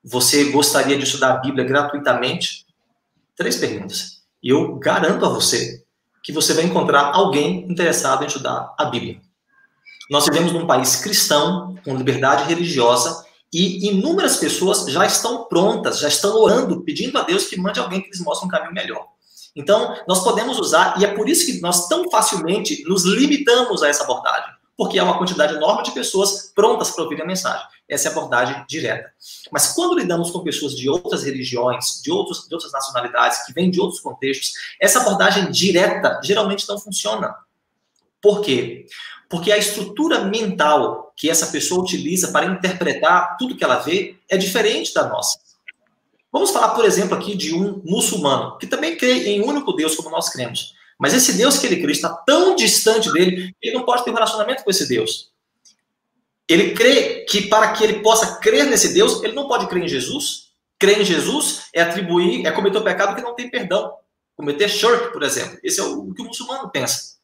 Você gostaria de estudar a Bíblia gratuitamente? 3 perguntas. E eu garanto a você que você vai encontrar alguém interessado em estudar a Bíblia. Nós vivemos num país cristão, com liberdade religiosa, e inúmeras pessoas já estão prontas, já estão orando, pedindo a Deus que mande alguém que lhes mostre um caminho melhor. Então, nós podemos usar, e é por isso que nós tão facilmente nos limitamos a essa abordagem, porque há uma quantidade enorme de pessoas prontas para ouvir a mensagem. Essa é a abordagem direta. Mas quando lidamos com pessoas de outras religiões, de outras nacionalidades, que vêm de outros contextos, essa abordagem direta geralmente não funciona. Por quê? Porque a estrutura mental que essa pessoa utiliza para interpretar tudo que ela vê é diferente da nossa. Vamos falar, por exemplo, aqui de um muçulmano, que também crê em um único Deus, como nós cremos. Mas esse Deus que ele crê está tão distante dele, que ele não pode ter um relacionamento com esse Deus. Ele crê que para que ele possa crer nesse Deus, ele não pode crer em Jesus. Crer em Jesus é cometer o pecado que não tem perdão. Cometer shirk, por exemplo. Esse é o que o muçulmano pensa.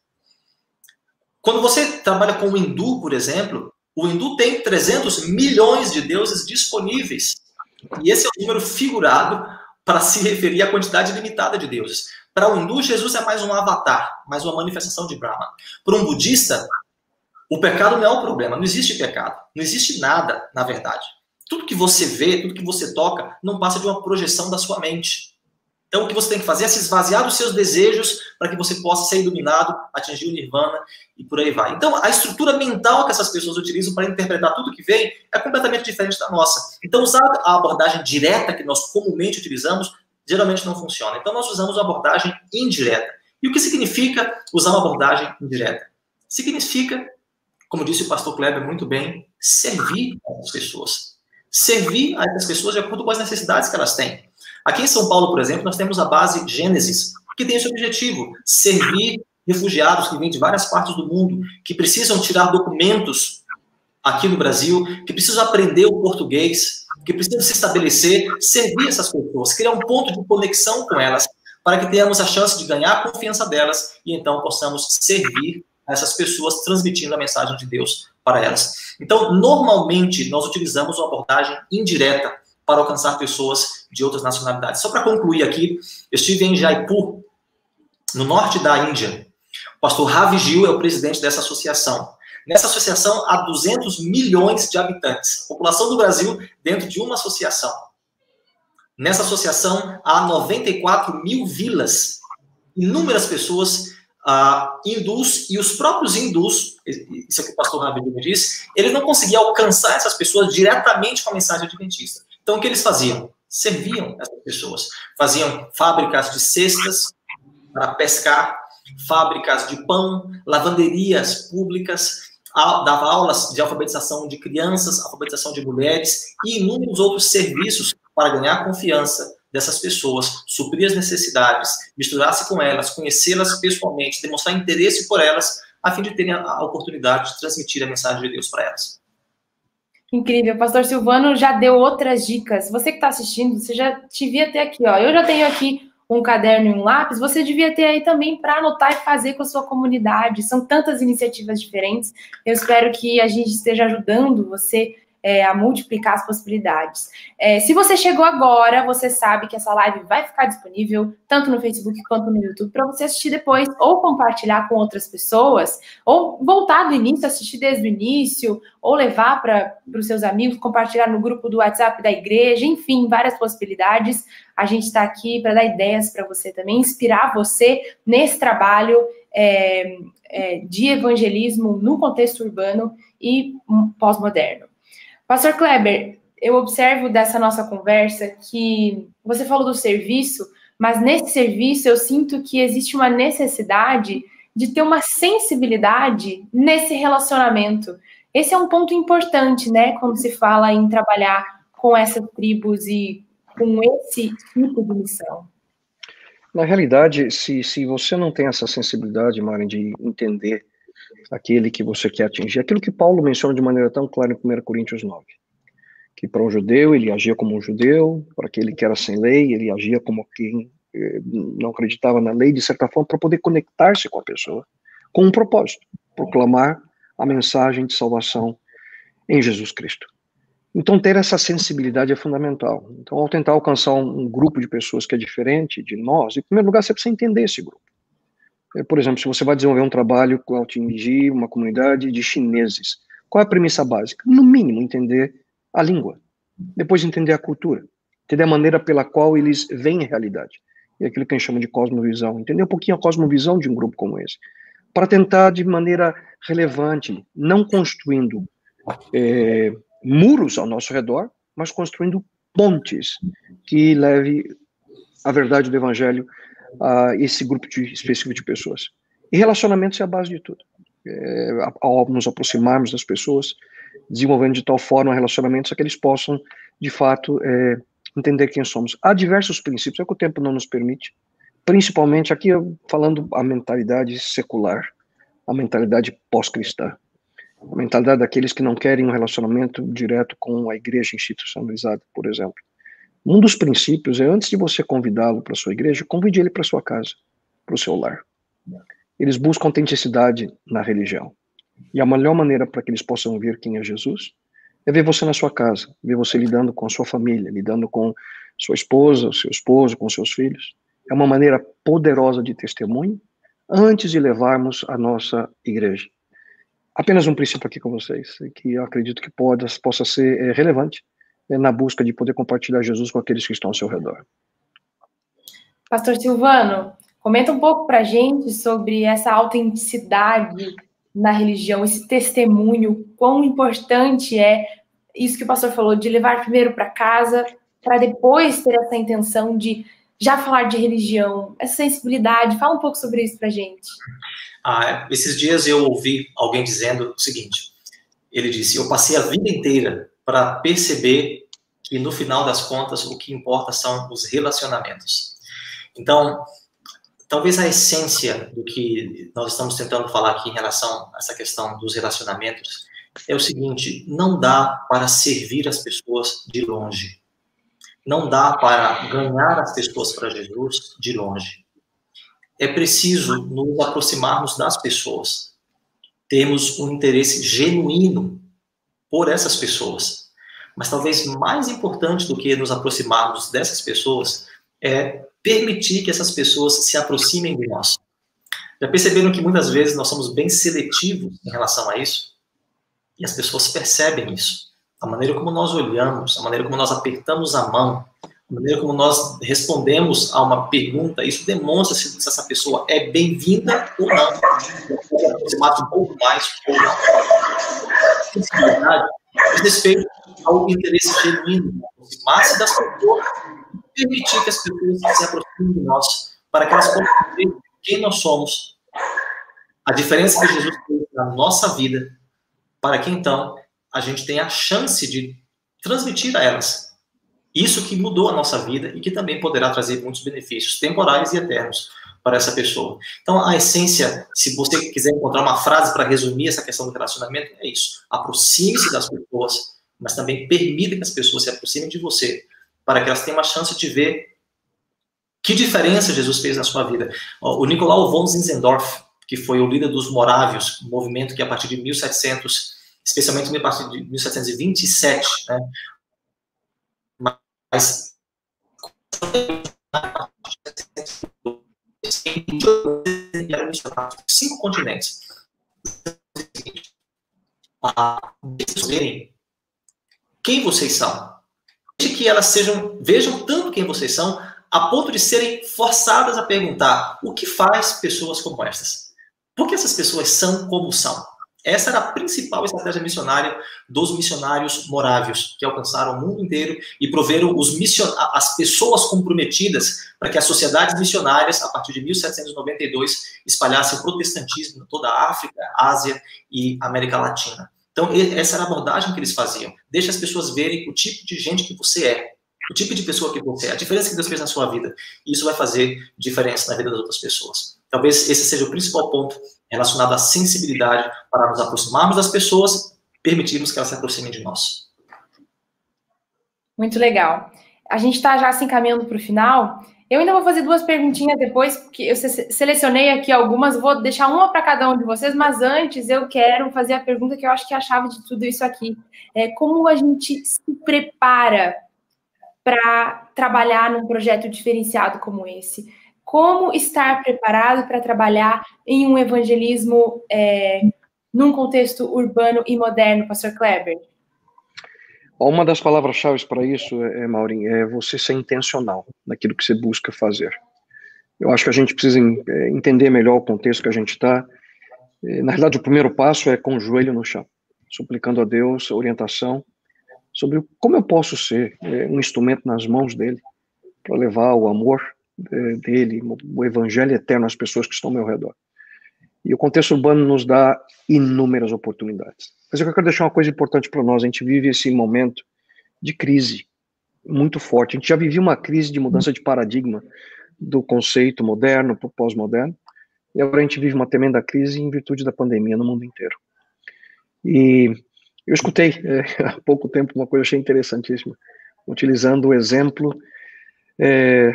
Quando você trabalha com o hindu, por exemplo, o hindu tem 300 milhões de deuses disponíveis. E esse é o número figurado para se referir à quantidade limitada de deuses. Para o hindu, Jesus é mais um avatar, mais uma manifestação de Brahma. Para um budista, o pecado não é um problema, não existe pecado, não existe nada, na verdade. Tudo que você vê, tudo que você toca, não passa de uma projeção da sua mente. Então, o que você tem que fazer é se esvaziar dos seus desejos para que você possa ser iluminado, atingir o nirvana e por aí vai. Então, a estrutura mental que essas pessoas utilizam para interpretar tudo que vem é completamente diferente da nossa. Então, usar a abordagem direta que nós comumente utilizamos geralmente não funciona. Então, nós usamos a abordagem indireta. E o que significa usar uma abordagem indireta? Significa, como disse o pastor Kleber muito bem, servir as pessoas. Servir a essas pessoas de acordo com as necessidades que elas têm. Aqui em São Paulo, por exemplo, nós temos a base Gênesis, que tem esse objetivo, servir refugiados que vêm de várias partes do mundo, que precisam tirar documentos aqui no Brasil, que precisam aprender o português, que precisam se estabelecer, servir essas pessoas, criar um ponto de conexão com elas, para que tenhamos a chance de ganhar a confiança delas e então possamos servir a essas pessoas, transmitindo a mensagem de Deus para elas. Então, normalmente, nós utilizamos uma abordagem indireta para alcançar pessoas de outras nacionalidades. Só para concluir aqui, eu estive em Jaipur, no norte da Índia. O pastor Ravi Gil é o presidente dessa associação. Nessa associação, há 200 milhões de habitantes. População do Brasil dentro de uma associação. Nessa associação, há 94 mil vilas. Inúmeras pessoas hindus, e os próprios hindus, isso é o que o pastor Ravi Gil me disse, eles não conseguiam alcançar essas pessoas diretamente com a mensagem adventista. Então, o que eles faziam? Serviam essas pessoas. Faziam fábricas de cestas para pescar, fábricas de pão, lavanderias públicas, dava aulas de alfabetização de crianças, alfabetização de mulheres e inúmeros outros serviços para ganhar a confiança dessas pessoas, suprir as necessidades, misturar-se com elas, conhecê-las pessoalmente, demonstrar interesse por elas, a fim de terem a oportunidade de transmitir a mensagem de Deus para elas. Incrível, o pastor Silvano já deu outras dicas. Você que está assistindo, você já devia ter aqui, ó. Eu já tenho aqui um caderno e um lápis, você devia ter aí também para anotar e fazer com a sua comunidade. São tantas iniciativas diferentes. Eu espero que a gente esteja ajudando você a multiplicar as possibilidades. Se você chegou agora, você sabe que essa live vai ficar disponível tanto no Facebook quanto no YouTube para você assistir depois, ou compartilhar com outras pessoas, ou voltar do início, assistir desde o início, ou levar para os seus amigos, compartilhar no grupo do WhatsApp da igreja, enfim, várias possibilidades. A gente está aqui para dar ideias para você também, inspirar você nesse trabalho de evangelismo no contexto urbano e pós-moderno. Pastor Kleber, eu observo dessa nossa conversa que você falou do serviço, mas nesse serviço eu sinto que existe uma necessidade de ter uma sensibilidade nesse relacionamento. Esse é um ponto importante, né, quando se fala em trabalhar com essas tribos e com esse tipo de missão. Na realidade, se você não tem essa sensibilidade, Mari, de entender aquele que você quer atingir, aquilo que Paulo menciona de maneira tão clara em 1 Coríntios 9, que para um judeu ele agia como um judeu, para aquele que era sem lei ele agia como quem não acreditava na lei, de certa forma, para poder conectar-se com a pessoa, com um propósito, proclamar a mensagem de salvação em Jesus Cristo. Então ter essa sensibilidade é fundamental. Então ao tentar alcançar um grupo de pessoas que é diferente de nós, em primeiro lugar você precisa entender esse grupo. Por exemplo, se você vai desenvolver um trabalho com atingir uma comunidade de chineses, qual é a premissa básica? No mínimo, entender a língua. Depois, entender a cultura. Entender a maneira pela qual eles veem a realidade. E aquilo que a gente chama de cosmovisão. Entender um pouquinho a cosmovisão de um grupo como esse. Para tentar, de maneira relevante, não construindo muros ao nosso redor, mas construindo pontes que leve a verdade do evangelho a esse grupo específico de pessoas. E relacionamentos é a base de tudo. Ao nos aproximarmos das pessoas, desenvolvendo de tal forma relacionamentos que eles possam, de fato, entender quem somos. Há diversos princípios, é que o tempo não nos permite, principalmente aqui falando a mentalidade secular, a mentalidade pós-cristã, a mentalidade daqueles que não querem um relacionamento direto com a igreja institucionalizada, por exemplo. Um dos princípios é, antes de você convidá-lo para a sua igreja, convide ele para a sua casa, para o seu lar. Eles buscam autenticidade na religião. E a melhor maneira para que eles possam ver quem é Jesus é ver você na sua casa, ver você lidando com a sua família, lidando com sua esposa, seu esposo, com seus filhos. É uma maneira poderosa de testemunho antes de levarmos a nossa igreja. Apenas um princípio aqui com vocês, que eu acredito que possa ser relevante na busca de poder compartilhar Jesus com aqueles que estão ao seu redor. Pastor Silvano, comenta um pouco para a gente sobre essa autenticidade na religião, esse testemunho, quão importante é isso que o pastor falou, de levar primeiro para casa, para depois ter essa intenção de já falar de religião, essa sensibilidade. Fala um pouco sobre isso para a gente. Esses dias eu ouvi alguém dizendo o seguinte, ele disse, eu passei a vida inteira para perceber que no final das contas o que importa são os relacionamentos. Então, talvez a essência do que nós estamos tentando falar aqui em relação a essa questão dos relacionamentos é o seguinte, não dá para servir as pessoas de longe. Não dá para ganhar as pessoas para Jesus de longe. É preciso nos aproximarmos das pessoas. Temos um interesse genuíno por essas pessoas. Mas talvez mais importante do que nos aproximarmos dessas pessoas é permitir que essas pessoas se aproximem de nós. Já perceberam que muitas vezes nós somos bem seletivos em relação a isso? E as pessoas percebem isso. A maneira como nós olhamos, a maneira como nós apertamos a mão, a maneira como nós respondemos a uma pergunta, isso demonstra se essa pessoa é bem-vinda ou não. Se aproximar um pouco mais ou não. Sensibilidade diz respeito ao interesse genuíno, aproximar-se das pessoas, permitir que as pessoas se aproximem de nós, para que elas possam ver quem nós somos, a diferença que Jesus fez na nossa vida, para que então a gente tenha a chance de transmitir a elas isso que mudou a nossa vida e que também poderá trazer muitos benefícios temporais e eternos para essa pessoa. Então, a essência, se você quiser encontrar uma frase para resumir essa questão do relacionamento, é isso. Aproxime-se das pessoas, mas também permita que as pessoas se aproximem de você, para que elas tenham a chance de ver que diferença Jesus fez na sua vida. O Nicolau von Zinzendorf, que foi o líder dos Morávios, um movimento que a partir de 1700, especialmente a partir de 1727, né, mas 5 continentes. Verem quem vocês são. Desde que elas vejam tanto quem vocês são, a ponto de serem forçadas a perguntar o que faz pessoas como estas? Por que essas pessoas são como são? Essa era a principal estratégia missionária dos missionários morávios, que alcançaram o mundo inteiro e proveram as pessoas comprometidas para que as sociedades missionárias, a partir de 1792, espalhassem o protestantismo em toda a África, Ásia e América Latina. Então, essa era a abordagem que eles faziam. Deixa as pessoas verem o tipo de gente que você é, o tipo de pessoa que você é, a diferença que Deus fez na sua vida. E isso vai fazer diferença na vida das outras pessoas. Talvez esse seja o principal ponto relacionado à sensibilidade para nos aproximarmos das pessoas, permitirmos que elas se aproximem de nós. Muito legal. A gente está já se encaminhando para o final. Eu ainda vou fazer 2 perguntinhas depois, porque eu selecionei aqui algumas, vou deixar uma para cada um de vocês, mas antes eu quero fazer a pergunta que eu acho que é a chave de tudo isso aqui. Como a gente se prepara para trabalhar num projeto diferenciado como esse? Como estar preparado para trabalhar em um evangelismo num contexto urbano e moderno, Pastor Kleber? Uma das palavras-chave para isso, Maurinho, é você ser intencional naquilo que você busca fazer. Eu acho que a gente precisa entender melhor o contexto que a gente está. Na realidade, o primeiro passo é com o joelho no chão, suplicando a Deus orientação sobre como eu posso ser um instrumento nas mãos dele para levar o amor dele, o evangelho eterno às pessoas que estão ao meu redor. E o contexto urbano nos dá inúmeras oportunidades. Mas eu quero deixar uma coisa importante para nós. A gente vive esse momento de crise muito forte. A gente já vivia uma crise de mudança de paradigma do conceito moderno para o pós-moderno. E agora a gente vive uma tremenda crise em virtude da pandemia no mundo inteiro. E eu escutei há pouco tempo uma coisa que eu achei interessantíssima, utilizando o exemplo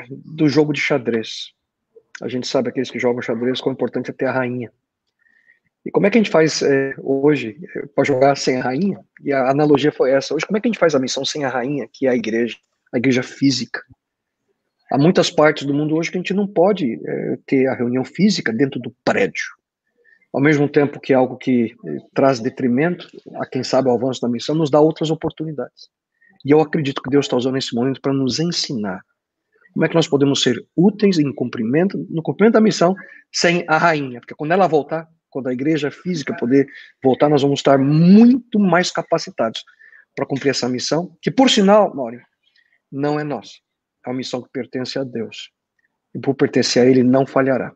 do jogo de xadrez. A gente sabe, aqueles que jogam xadrez, quão importante é ter a rainha. E como é que a gente faz hoje para jogar sem a rainha? E a analogia foi essa. Hoje, como é que a gente faz a missão sem a rainha, que é a igreja física? Há muitas partes do mundo hoje que a gente não pode ter a reunião física dentro do prédio. Ao mesmo tempo que é algo que traz detrimento a quem sabe o avanço da missão, nos dá outras oportunidades. E eu acredito que Deus está usando esse momento para nos ensinar Como é que nós podemos ser úteis no cumprimento da missão sem a rainha? Porque quando ela voltar, quando a igreja física poder voltar, nós vamos estar muito mais capacitados para cumprir essa missão, que, por sinal, Mauri, não é nossa. É uma missão que pertence a Deus. E por pertencer a Ele, não falhará.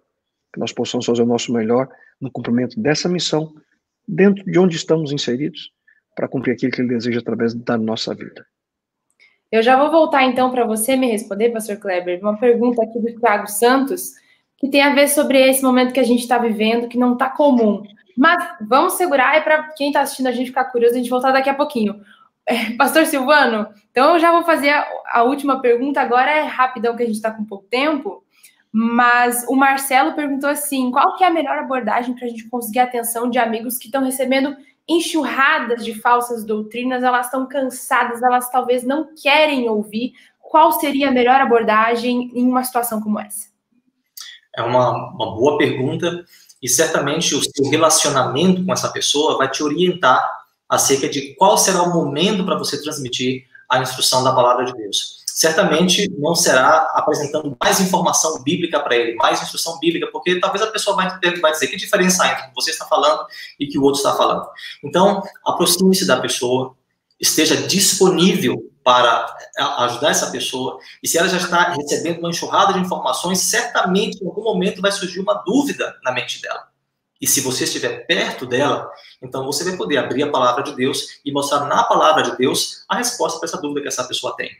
Que nós possamos fazer o nosso melhor no cumprimento dessa missão, dentro de onde estamos inseridos, para cumprir aquilo que Ele deseja através da nossa vida. Eu já vou voltar, então, para você me responder, pastor Kleber, uma pergunta aqui do Thiago Santos, que tem a ver sobre esse momento que a gente está vivendo, que não está comum. Mas vamos segurar, e para quem está assistindo a gente ficar curioso, a gente voltar daqui a pouquinho. Pastor Silvano, então eu já vou fazer a última pergunta, agora é rapidão, que a gente está com pouco tempo, mas o Marcelo perguntou assim, qual que é a melhor abordagem para a gente conseguir a atenção de amigos que estão recebendo enxurradas de falsas doutrinas, elas estão cansadas, elas talvez não querem ouvir. Qual seria a melhor abordagem em uma situação como essa? É uma boa pergunta, e certamente o seu relacionamento com essa pessoa vai te orientar acerca de qual será o momento para você transmitir a instrução da palavra de Deus. Certamente não será apresentando mais informação bíblica para ele, mais instrução bíblica, porque talvez a pessoa vai dizer que diferença há entre o que você está falando e o que o outro está falando. Então, aproxime-se da pessoa, esteja disponível para ajudar essa pessoa, e se ela já está recebendo uma enxurrada de informações, certamente em algum momento vai surgir uma dúvida na mente dela. E se você estiver perto dela, então você vai poder abrir a palavra de Deus e mostrar na palavra de Deus a resposta para essa dúvida que essa pessoa tem.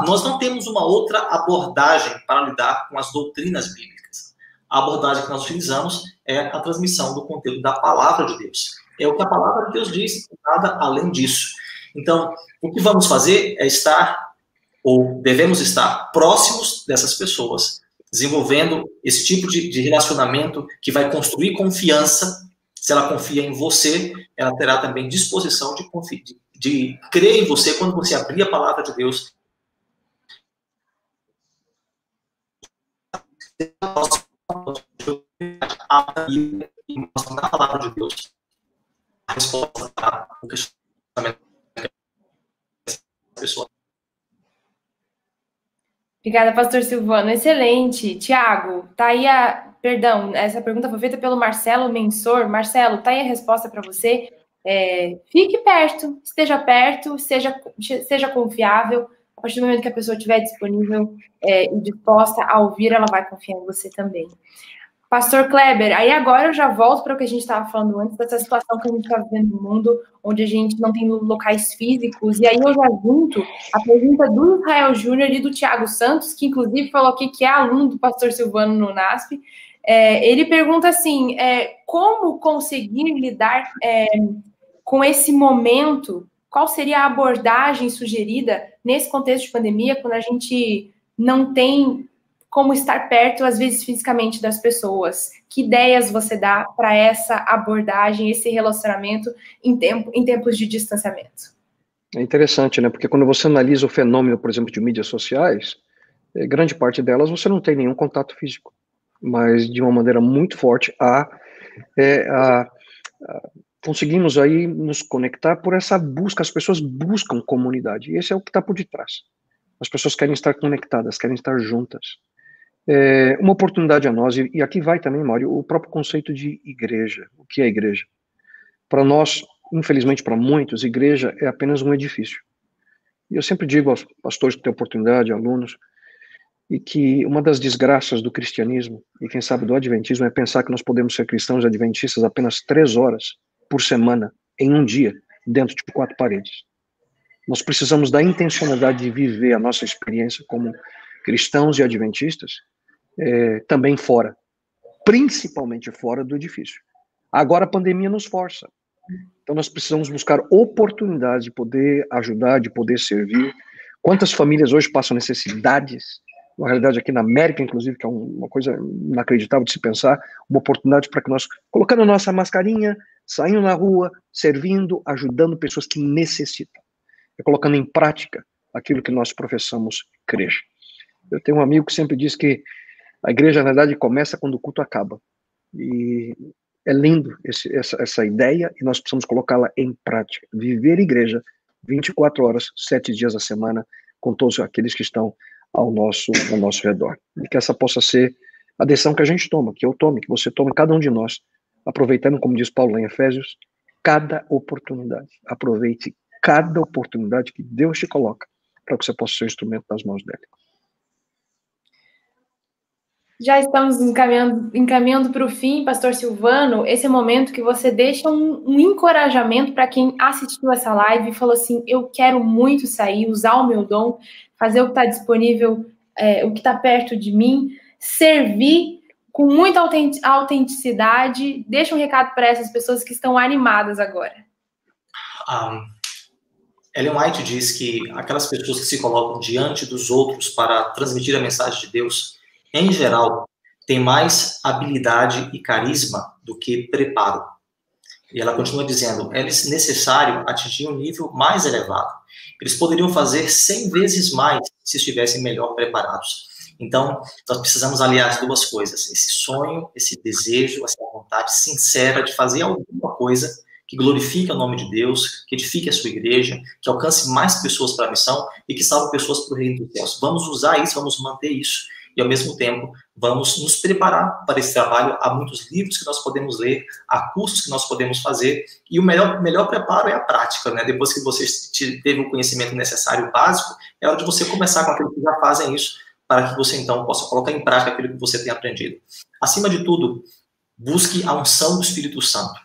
Nós não temos uma outra abordagem para lidar com as doutrinas bíblicas. A abordagem que nós utilizamos é a transmissão do conteúdo da palavra de Deus. É o que a palavra de Deus diz, nada além disso. Então, o que vamos fazer é devemos estar próximos dessas pessoas, desenvolvendo esse tipo de relacionamento que vai construir confiança. Se ela confia em você, ela terá também disposição de crer em você quando você abrir a palavra de Deus. E mostrar na palavra de Deus a resposta para o questionamento dessa pessoa. Obrigada, pastor Silvano. Excelente. Tiago, tá aí Perdão, essa pergunta foi feita pelo Marcelo Mensor. Marcelo, tá aí a resposta para você. Fique perto, seja confiável. A partir do momento que a pessoa estiver disponível e disposta a ouvir, ela vai confiar em você também. Pastor Kleber, aí agora eu já volto para o que a gente estava falando antes, dessa situação que a gente está vivendo no mundo, onde a gente não tem locais físicos, e aí eu já junto a pergunta do Israel Júnior e do Thiago Santos, que inclusive falou aqui que é aluno do pastor Silvano no NASP. Ele pergunta assim, como conseguir lidar com esse momento, qual seria a abordagem sugerida nesse contexto de pandemia, quando a gente não tem como estar perto, às vezes, fisicamente das pessoas. Que ideias você dá para essa abordagem, esse relacionamento em tempos de distanciamento? É interessante, né? Porque quando você analisa o fenômeno, por exemplo, de mídias sociais, grande parte delas você não tem nenhum contato físico, mas de uma maneira muito forte conseguimos aí nos conectar por essa busca, as pessoas buscam comunidade, e esse é o que está por detrás. As pessoas querem estar conectadas, querem estar juntas. Uma oportunidade a nós, e aqui vai também, Mário, o próprio conceito de igreja. O que é igreja? Para nós, infelizmente para muitos, igreja é apenas um edifício. E eu sempre digo aos pastores que têm oportunidade, alunos, e que uma das desgraças do cristianismo, e quem sabe do adventismo, é pensar que nós podemos ser cristãos adventistas apenas 3 horas por semana, em um dia, dentro de 4 paredes. Nós precisamos da intencionalidade de viver a nossa experiência como cristãos e adventistas, também fora, principalmente fora do edifício. Agora a pandemia nos força. Então nós precisamos buscar oportunidades de poder ajudar, de poder servir. Quantas famílias hoje passam necessidades? Uma realidade aqui na América, inclusive, que é uma coisa inacreditável de se pensar, uma oportunidade para que nós, colocando a nossa mascarinha, saindo na rua, servindo, ajudando pessoas que necessitam. Colocando em prática aquilo que nós professamos crer. Eu tenho um amigo que sempre diz que a igreja, na verdade, começa quando o culto acaba. E é lindo essa ideia, e nós precisamos colocá-la em prática. Viver igreja 24 horas, 7 dias a semana, com todos aqueles que estão ao nosso redor. E que essa possa ser a decisão que a gente toma, que eu tome, que você tome, cada um de nós, aproveitando, como diz Paulo em Efésios, cada oportunidade. Aproveite cada oportunidade que Deus te coloca para que você possa ser um instrumento nas mãos dele. Já estamos encaminhando para o fim, Pastor Silvano. Esse é o momento que você deixa um encorajamento para quem assistiu essa live e falou assim: eu quero muito sair, usar o meu dom, fazer o que está disponível, o que está perto de mim, servir com muita autenticidade. Deixa um recado para essas pessoas que estão animadas agora. Ellen White diz que aquelas pessoas que se colocam diante dos outros para transmitir a mensagem de Deus, em geral, têm mais habilidade e carisma do que preparo. E ela continua dizendo, é necessário atingir um nível mais elevado. Eles poderiam fazer 100 vezes mais se estivessem melhor preparados. Então, nós precisamos aliar as duas coisas, esse sonho, esse desejo, essa vontade sincera de fazer alguma coisa que glorifique o nome de Deus, que edifique a sua igreja, que alcance mais pessoas para a missão e que salve pessoas para o reino dos céus. Vamos usar isso, vamos manter isso. E, ao mesmo tempo, vamos nos preparar para esse trabalho. Há muitos livros que nós podemos ler, há cursos que nós podemos fazer, e o melhor preparo é a prática, né? Depois que você teve o conhecimento necessário básico, é hora de você começar com aqueles que já fazem isso, para que você, então, possa colocar em prática aquilo que você tem aprendido. Acima de tudo, busque a unção do Espírito Santo.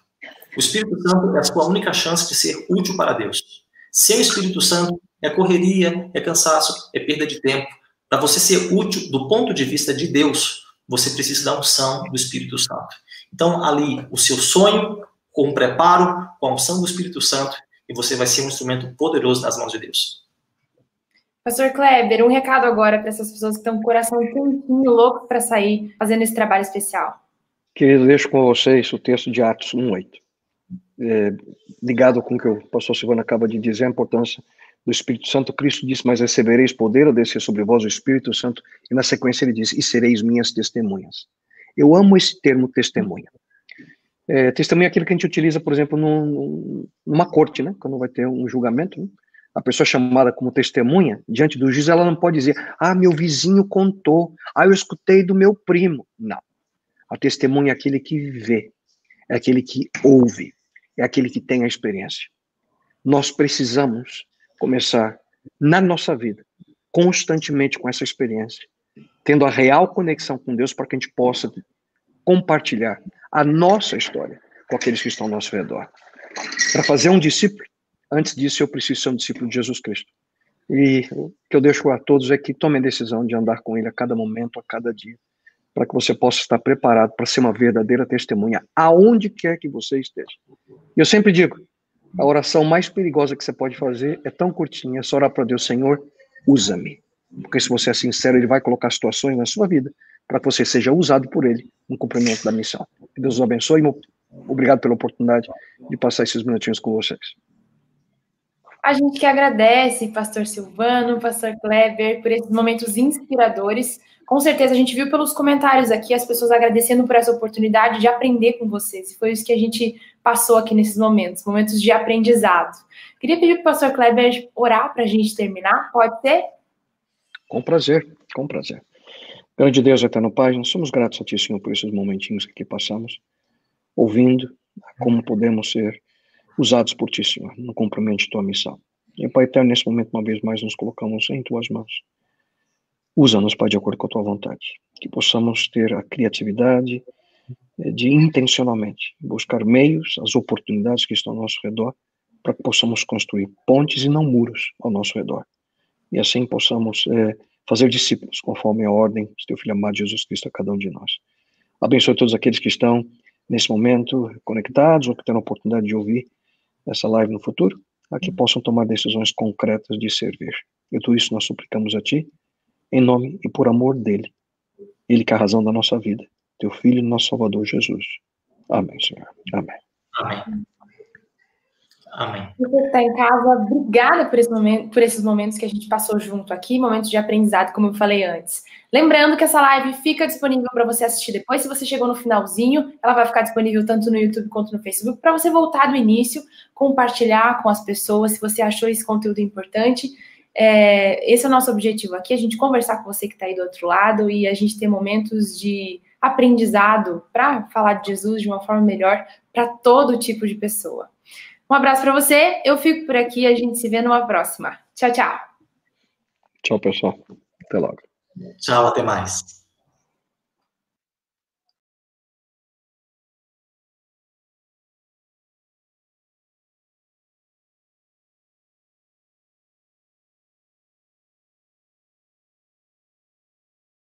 O Espírito Santo é a sua única chance de ser útil para Deus. Sem o Espírito Santo, é correria, é cansaço, é perda de tempo. Para você ser útil do ponto de vista de Deus, você precisa da unção do Espírito Santo. Então, ali, o seu sonho, com o preparo, com a unção do Espírito Santo, e você vai ser um instrumento poderoso nas mãos de Deus. Pastor Kleber, um recado agora para essas pessoas que estão com o coração quentinho, louco para sair, fazendo esse trabalho especial. Querido, deixo com vocês o texto de Atos 1:8. Ligado com o que o pastor Silvano acaba de dizer, a importância do Espírito Santo. Cristo disse, mas recebereis poder ao descer sobre vós o Espírito Santo, e na sequência ele diz, e sereis minhas testemunhas. Eu amo esse termo testemunha. Testemunha é aquilo que a gente utiliza, por exemplo, numa corte, né? Quando vai ter um julgamento, né? A pessoa chamada como testemunha, diante do juiz, ela não pode dizer, meu vizinho contou, eu escutei do meu primo. Não. A testemunha é aquele que vê, é aquele que ouve, é aquele que tem a experiência. Nós precisamos começar na nossa vida, constantemente com essa experiência, tendo a real conexão com Deus para que a gente possa compartilhar a nossa história com aqueles que estão ao nosso redor. Para fazer um discípulo, antes disso eu preciso ser um discípulo de Jesus Cristo. E o que eu deixo a todos é que tomem a decisão de andar com Ele a cada momento, a cada dia, para que você possa estar preparado para ser uma verdadeira testemunha, aonde quer que você esteja. E eu sempre digo, a oração mais perigosa que você pode fazer é tão curtinha, é só orar para Deus, Senhor, usa-me. Porque se você é sincero, Ele vai colocar situações na sua vida para que você seja usado por Ele no cumprimento da missão. Que Deus os abençoe e obrigado pela oportunidade de passar esses minutinhos com vocês. A gente que agradece, pastor Silvano, pastor Kleber, por esses momentos inspiradores. Com certeza, a gente viu pelos comentários aqui as pessoas agradecendo por essa oportunidade de aprender com vocês. E foi isso que a gente passou aqui nesses momentos de aprendizado. Queria pedir para o pastor Kleber orar para a gente terminar, pode ser? Com prazer, com prazer. Grande Deus, eterno Pai, nós somos gratos a Ti, Senhor, por esses momentinhos que aqui passamos, ouvindo como podemos ser usados por Ti, Senhor, no cumprimento de Tua missão. E, Pai eterno, nesse momento, uma vez mais, nos colocamos em Tuas mãos. Usa-nos, Pai, de acordo com a Tua vontade. Que possamos ter a criatividade de intencionalmente buscar meios, as oportunidades que estão ao nosso redor, para que possamos construir pontes e não muros ao nosso redor. E assim possamos fazer discípulos, conforme a ordem de Teu Filho amado Jesus Cristo a cada um de nós. Abençoe todos aqueles que estão, nesse momento, conectados ou que terão a oportunidade de ouvir essa live no futuro, a que possam tomar decisões concretas de servir. E tudo isso nós suplicamos a Ti, em nome e por amor dEle. Ele que é a razão da nossa vida. Teu Filho e nosso Salvador Jesus. Amém, Senhor. Amém. Amém. Amém. Você que está em casa, obrigada por esses momentos que a gente passou junto aqui, momentos de aprendizado, como eu falei antes. Lembrando que essa live fica disponível para você assistir depois. Se você chegou no finalzinho, ela vai ficar disponível tanto no YouTube quanto no Facebook, para você voltar do início, compartilhar com as pessoas, se você achou esse conteúdo importante. Esse é o nosso objetivo aqui, a gente conversar com você que está aí do outro lado e a gente ter momentos de aprendizado para falar de Jesus de uma forma melhor para todo tipo de pessoa. Um abraço para você, eu fico por aqui, a gente se vê numa próxima. Tchau, tchau. Tchau, pessoal. Até logo. Tchau, até mais.